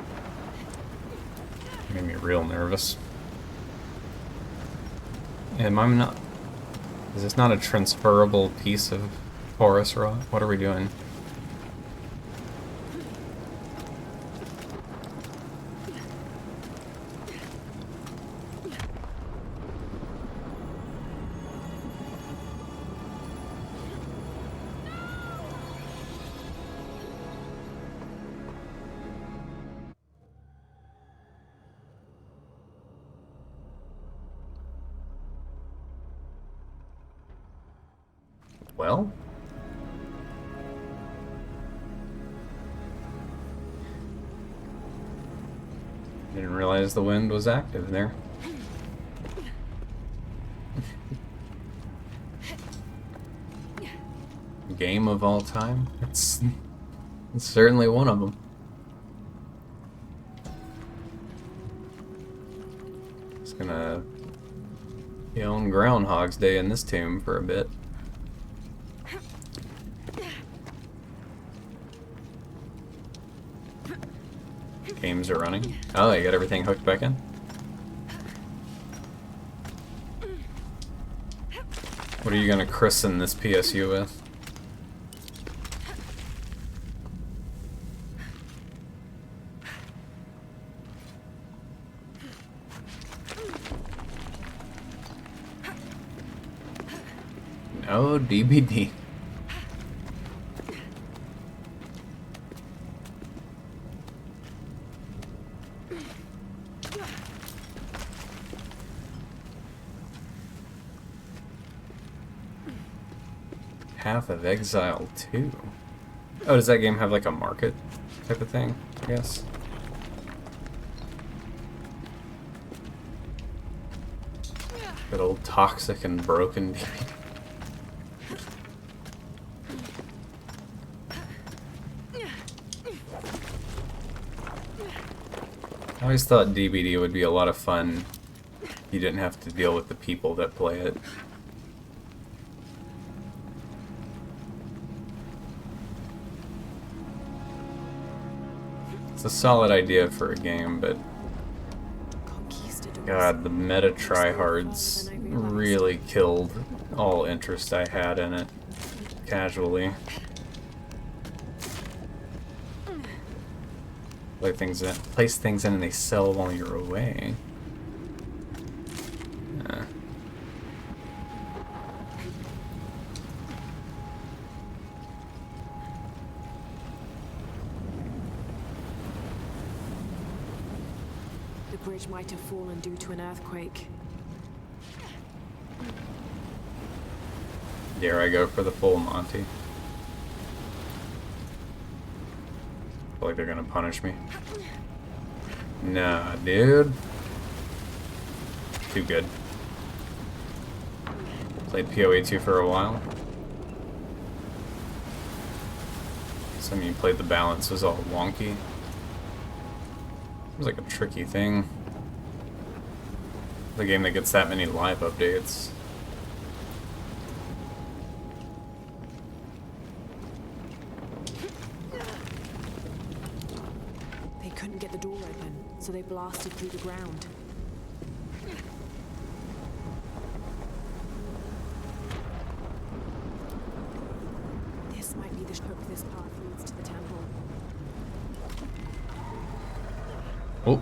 Made me real nervous. Am I not... Is this not a transferable piece of porous rock? What are we doing? Well? Didn't realize the wind was active there. Game of all time? It's certainly one of them. It's gonna be on Groundhog's Day in this tomb for a bit. Games are running. Oh, you got everything hooked back in? What are you gonna christen this PSU with? No DBD. Path of Exile 2. Oh, does that game have like a market type of thing, I guess? Good old toxic and broken DVD. I always thought DBD would be a lot of fun. You didn't have to deal with the people that play it. It's a solid idea for a game, but God, the meta tryhards really killed all interest I had in it casually. Place things in and they sell while you're away. The bridge might have fallen due to an earthquake. Dare I go for the full Monty? I feel like they're gonna punish me. Nah, dude. Too good. Played PoE 2 for a while. Some of you played the balance was all wonky. It was like a tricky thing. The game that gets that many live updates. They couldn't get the door open, so they blasted through the ground. This might be the hook this path leads to the temple. Oh.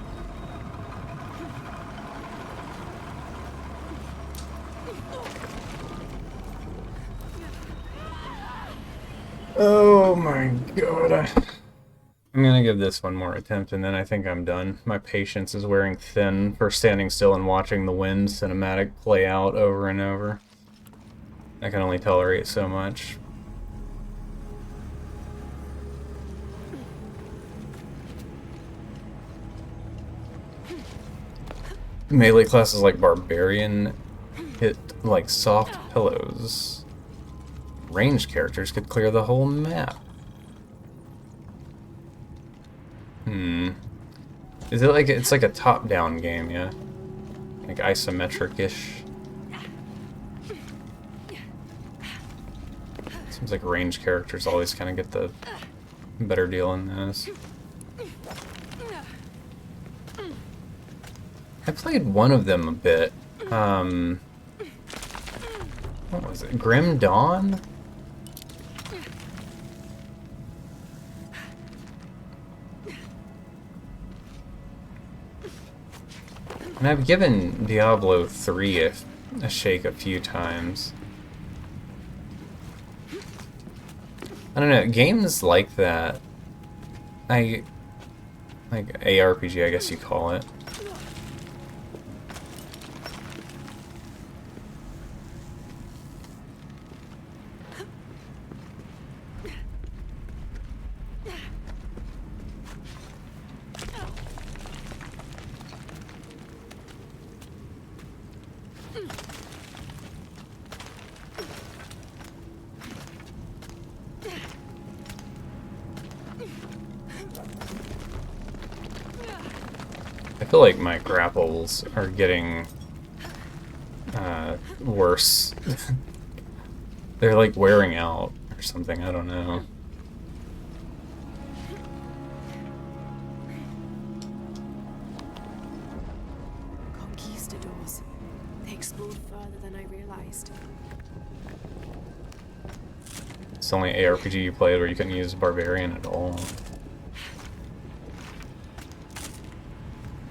Oh my god. I'm gonna give this one more attempt and then I think I'm done. My patience is wearing thin for standing still and watching the wind cinematic play out over and over. I can only tolerate so much. Melee classes like Barbarian hit like soft pillows. Ranged characters could clear the whole map. Is it like it's like a top-down game, yeah? Like isometric-ish. Seems like ranged characters always kind of get the better deal in this. I played one of them a bit. What was it? Grim Dawn? And I've given Diablo 3 a shake a few times. I don't know, games like that, like ARPG I guess you call it. I feel like my grapples are getting worse. They're like wearing out or something, I don't know. Conquistadors. They explored further than I realized. It's the only ARPG you played where you couldn't use Barbarian at all.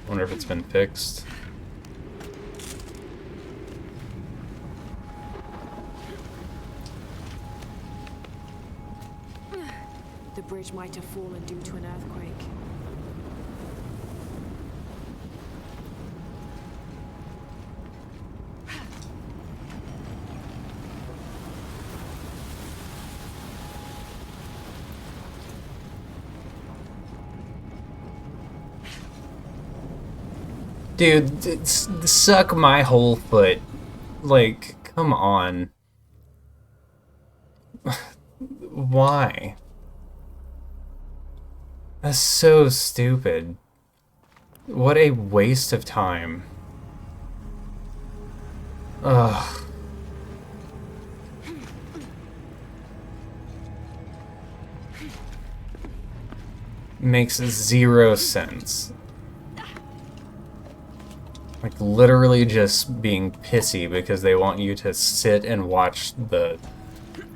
Wonder if it's been fixed. The bridge might have fallen due to an earthquake. Dude, suck my whole foot. Like, come on. Why? That's so stupid. What a waste of time. Ugh. Makes zero sense. Like, literally just being pissy because they want you to sit and watch the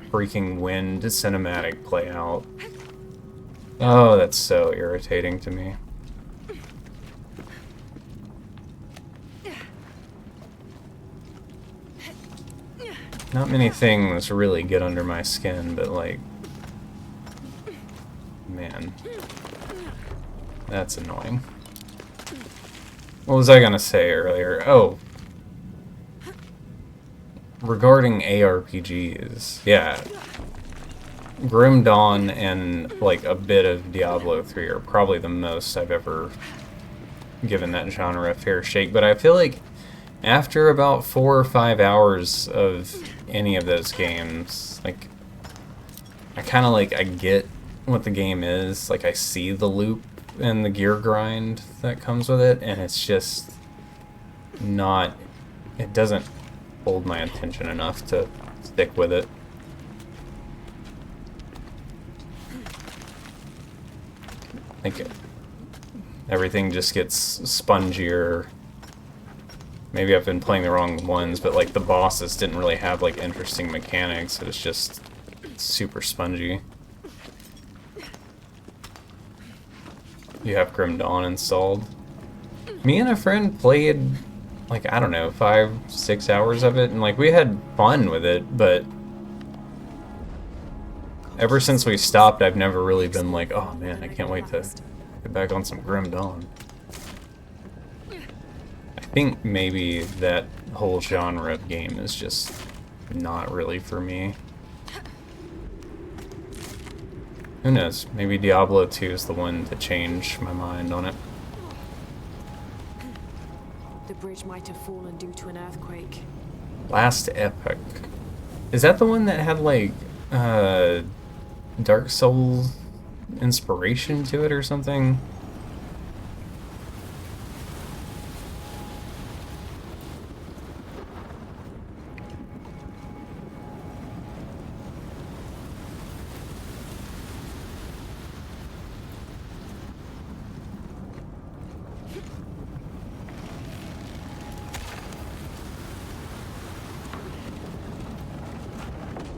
freaking wind cinematic play out. Oh, that's so irritating to me. Not many things really get under my skin, but like, man, that's annoying. What was I gonna say earlier? Oh, regarding ARPGs, yeah. Grim Dawn and like a bit of Diablo 3 are probably the most I've ever given that genre a fair shake, but I feel like after about 4 or 5 hours of any of those games, like, I kind of like, I get what the game is, like I see the loop and the gear grind that comes with it, and it's just not, it doesn't hold my attention enough to stick with it. I think everything just gets spongier. Maybe I've been playing the wrong ones, but like the bosses didn't really have like interesting mechanics. It was just super spongy. You have Grim Dawn installed. Me and a friend played like, I don't know, 5-6 hours of it, and like we had fun with it, but ever since we stopped, I've never really been like, oh man, I can't wait to get back on some Grim Dawn. I think maybe that whole genre of game is just not really for me. Who knows? Maybe Diablo 2 is the one to change my mind on it. The bridge might have fallen due to an earthquake. Last Epoch. Is that the one that had like Dark Souls inspiration to it or something?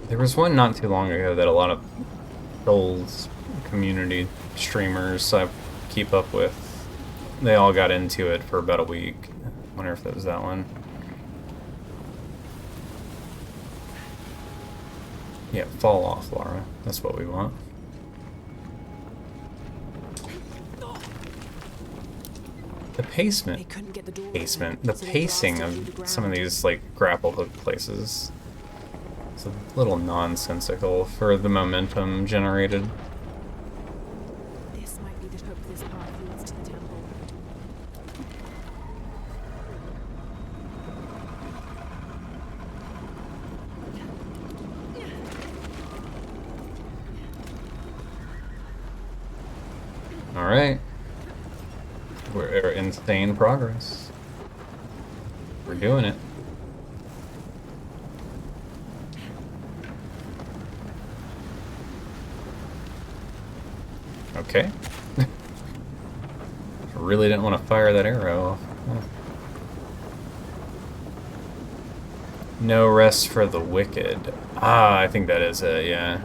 There was one not too long ago that a lot of Souls community streamers I keep up with, they all got into it for about a week. I wonder if that was that one. Yeah, fall off, Lara. That's what we want. The the pacing of some of these like grapple hook places. It's a little nonsensical for the momentum generated. This might be the hook this path leads to the temple. Alright. We're insane progress. We're doing it. Okay. I really didn't want to fire that arrow off. Oh. No rest for the wicked. Ah, I think that is it, yeah.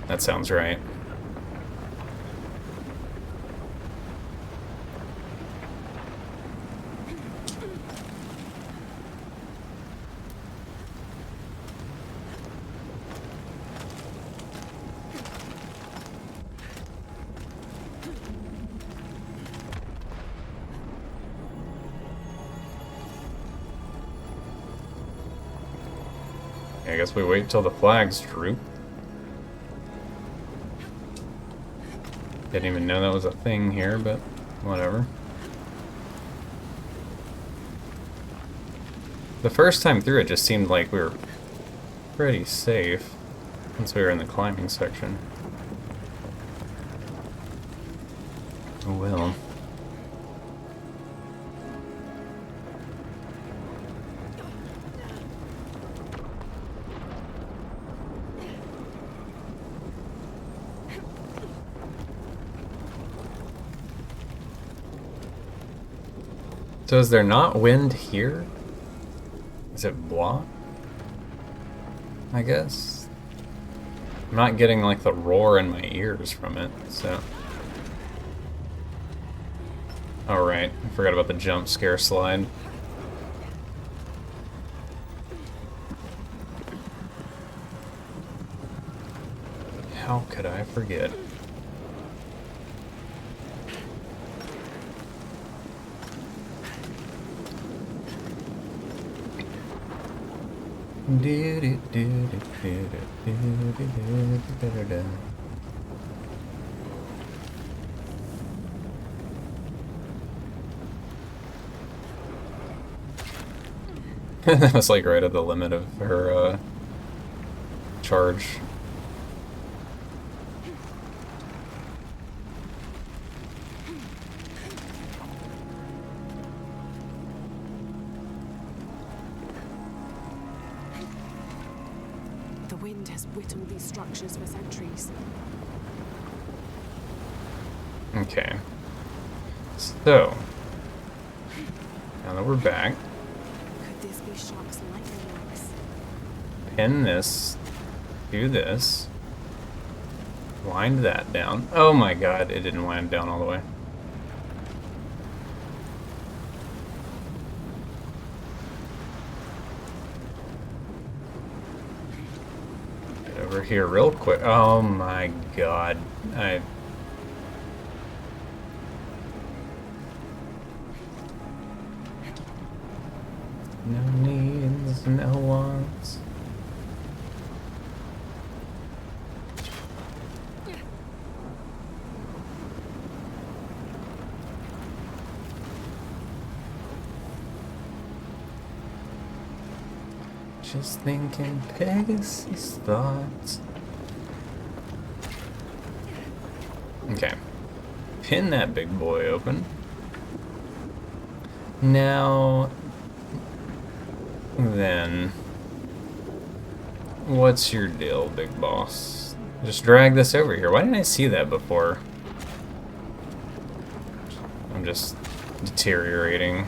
That sounds right. I guess we wait till the flags droop. Didn't even know that was a thing here, but whatever. The first time through it just seemed like we were pretty safe once we were in the climbing section. Oh well. So is there not wind here? Is it bloat? I guess. I'm not getting like the roar in my ears from it, so. Alright, I forgot about the jump scare slide. How could I forget? That was like right at the limit of her charge. The wind has whittled these structures for centuries. Okay. So, now that we're back, Could this be Shark's lightning axe? pin this, do this, wind that down. Oh my god, it didn't wind down all the way. Get over here real quick. Oh my god. No needs, no wants. Just thinking Pegasus thoughts. Okay. Pin that big boy open. Now, then, what's your deal, big boss? Just drag this over here. Why didn't I see that before? I'm just deteriorating.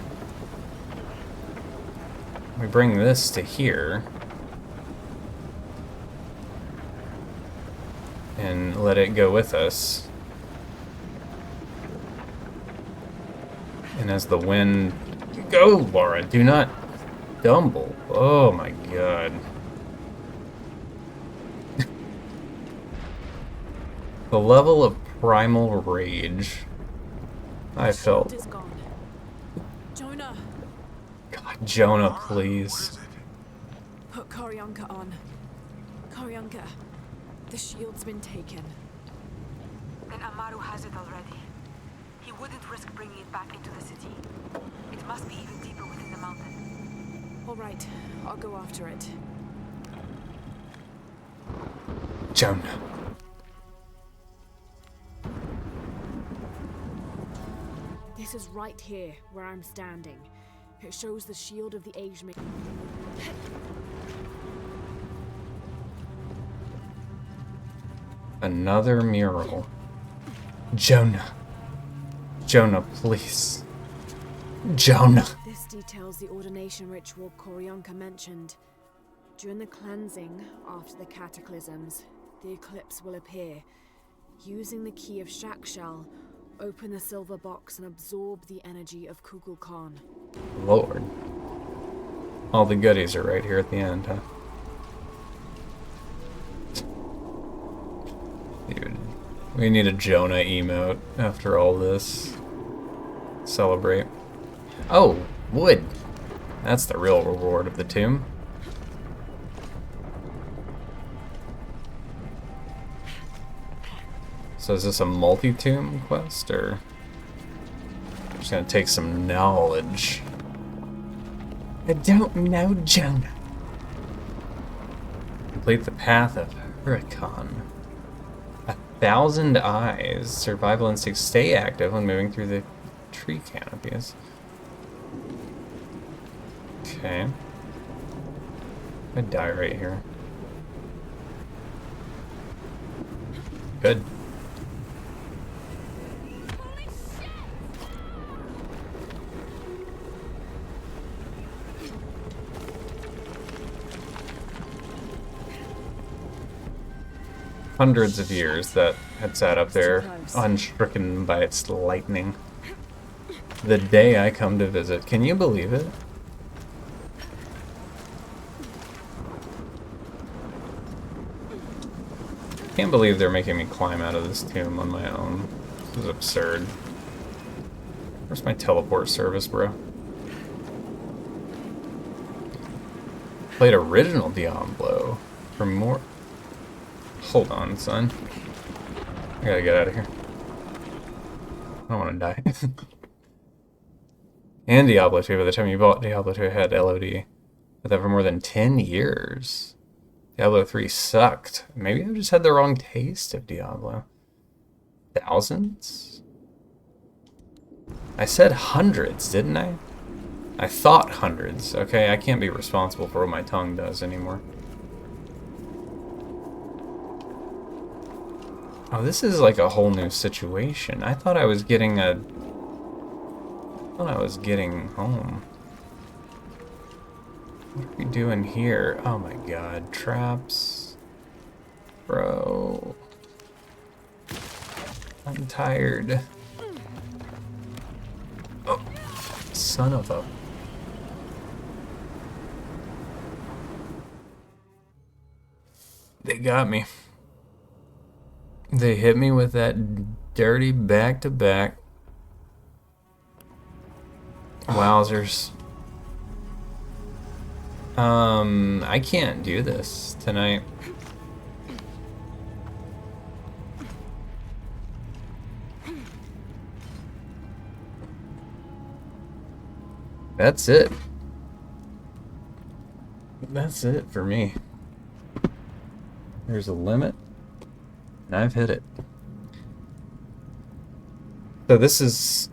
We bring this to here and let it go with us. And as the wind... Go, Laura! Do not stumble. Oh my god. The level of primal rage I felt. Shield is gone. Jonah, God, Jonah, please. put Koryanka on. Koryanka, the shield's been taken. Then Amaru has it already. He wouldn't risk bringing it back into the city. It must be even deeper within the mountain. All right, I'll go after it. Jonah. This is right here, where I'm standing. It shows the shield of the Age Maiden. Another mural. Jonah. Jonah, please. Jonah. This details the ordination ritual Koryanka mentioned. During the cleansing, after the cataclysms, the eclipse will appear. Using the key of Shakshal, open the silver box and absorb the energy of Kukulkan. Lord. All the goodies are right here at the end, huh? Dude, we need a Jonah emote after all this. Celebrate. Oh, wood. That's the real reward of the tomb. So is this a multi-tomb quest, or just gonna take some knowledge? I don't know, Jonah. Complete the path of Huracan. 1,000 eyes. Survival instincts stay active when moving through the tree canopies. Okay. I die right here. Good. hundreds of years that had sat up there, unstricken by its lightning. The day I come to visit. Can you believe it? Can't believe they're making me climb out of this tomb on my own. This is absurd. Where's my teleport service, bro? Played original Diablo for more. Hold on, son. I gotta get out of here. I don't want to die. And Diablo 2, by the time you bought Diablo 2, had LOD. But that for more than 10 years. Diablo 3 sucked. Maybe I just had the wrong taste of Diablo. Thousands? I said hundreds, didn't I? I thought hundreds. Okay, I can't be responsible for what my tongue does anymore. Oh, this is like a whole new situation. I thought I was getting home. What are we doing here? Oh my god, traps. Bro. I'm tired. Oh, son of a... They got me. They hit me with that dirty back-to-back. Wowzers. I can't do this tonight. That's it. That's it for me. There's a limit, and I've hit it. So this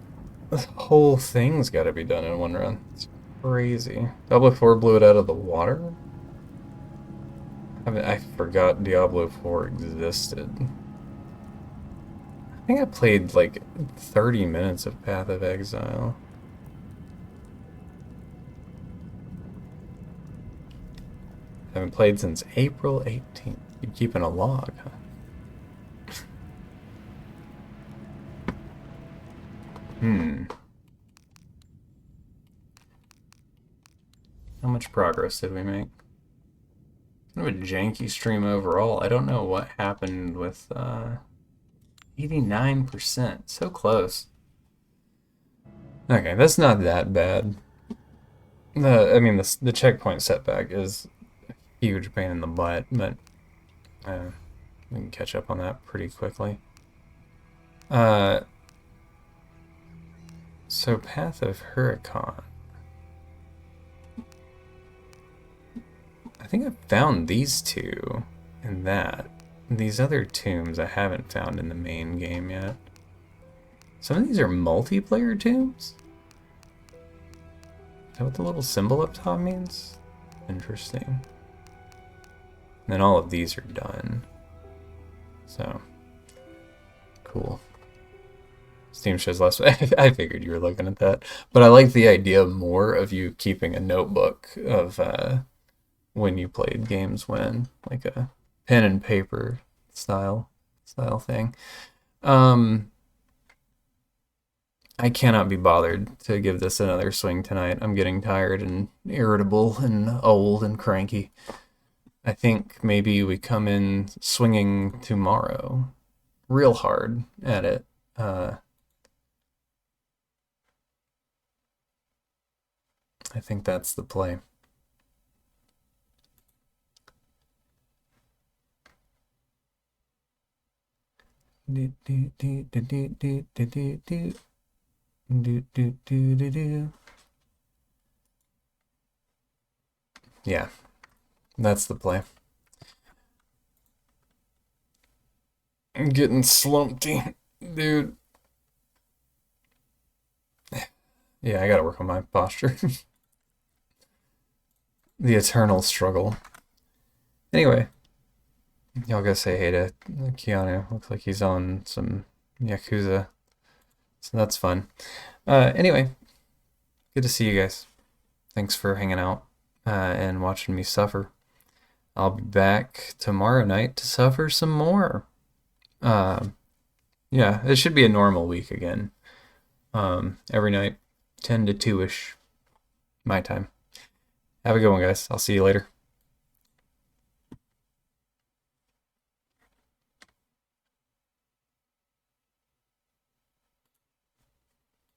whole thing's got to be done in one run. It's crazy. Diablo 4 blew it out of the water? I forgot Diablo 4 existed. I think I played like 30 minutes of Path of Exile. I haven't played since April 18th. You're keeping a log, huh? How much progress did we make? Kind of a janky stream overall. I don't know what happened with 89%. So close. Okay, that's not that bad. I mean, the checkpoint setback is a huge pain in the butt, but we can catch up on that pretty quickly. So Path of Huracan. I think I found these two and that. These other tombs I haven't found in the main game yet. Some of these are multiplayer tombs? Is that what the little symbol up top means? Interesting. And then all of these are done. So, cool. Steam shows less. I figured you were looking at that. But I like the idea more of you keeping a notebook of when you played games when. Like a pen and paper style thing. I cannot be bothered to give this another swing tonight. I'm getting tired and irritable and old and cranky. I think maybe we come in swinging tomorrow. Real hard at it. I think that's the play. Yeah, that's the play. I'm getting slumpy, dude. Yeah, I gotta work on my posture. The eternal struggle. Anyway, y'all go say hey to Keanu. Looks like he's on some Yakuza. So that's fun. Anyway, good to see you guys. Thanks for hanging out and watching me suffer. I'll be back tomorrow night to suffer some more. Yeah, it should be a normal week again. Every night, 10 to 2-ish my time. Have a good one, guys. I'll see you later.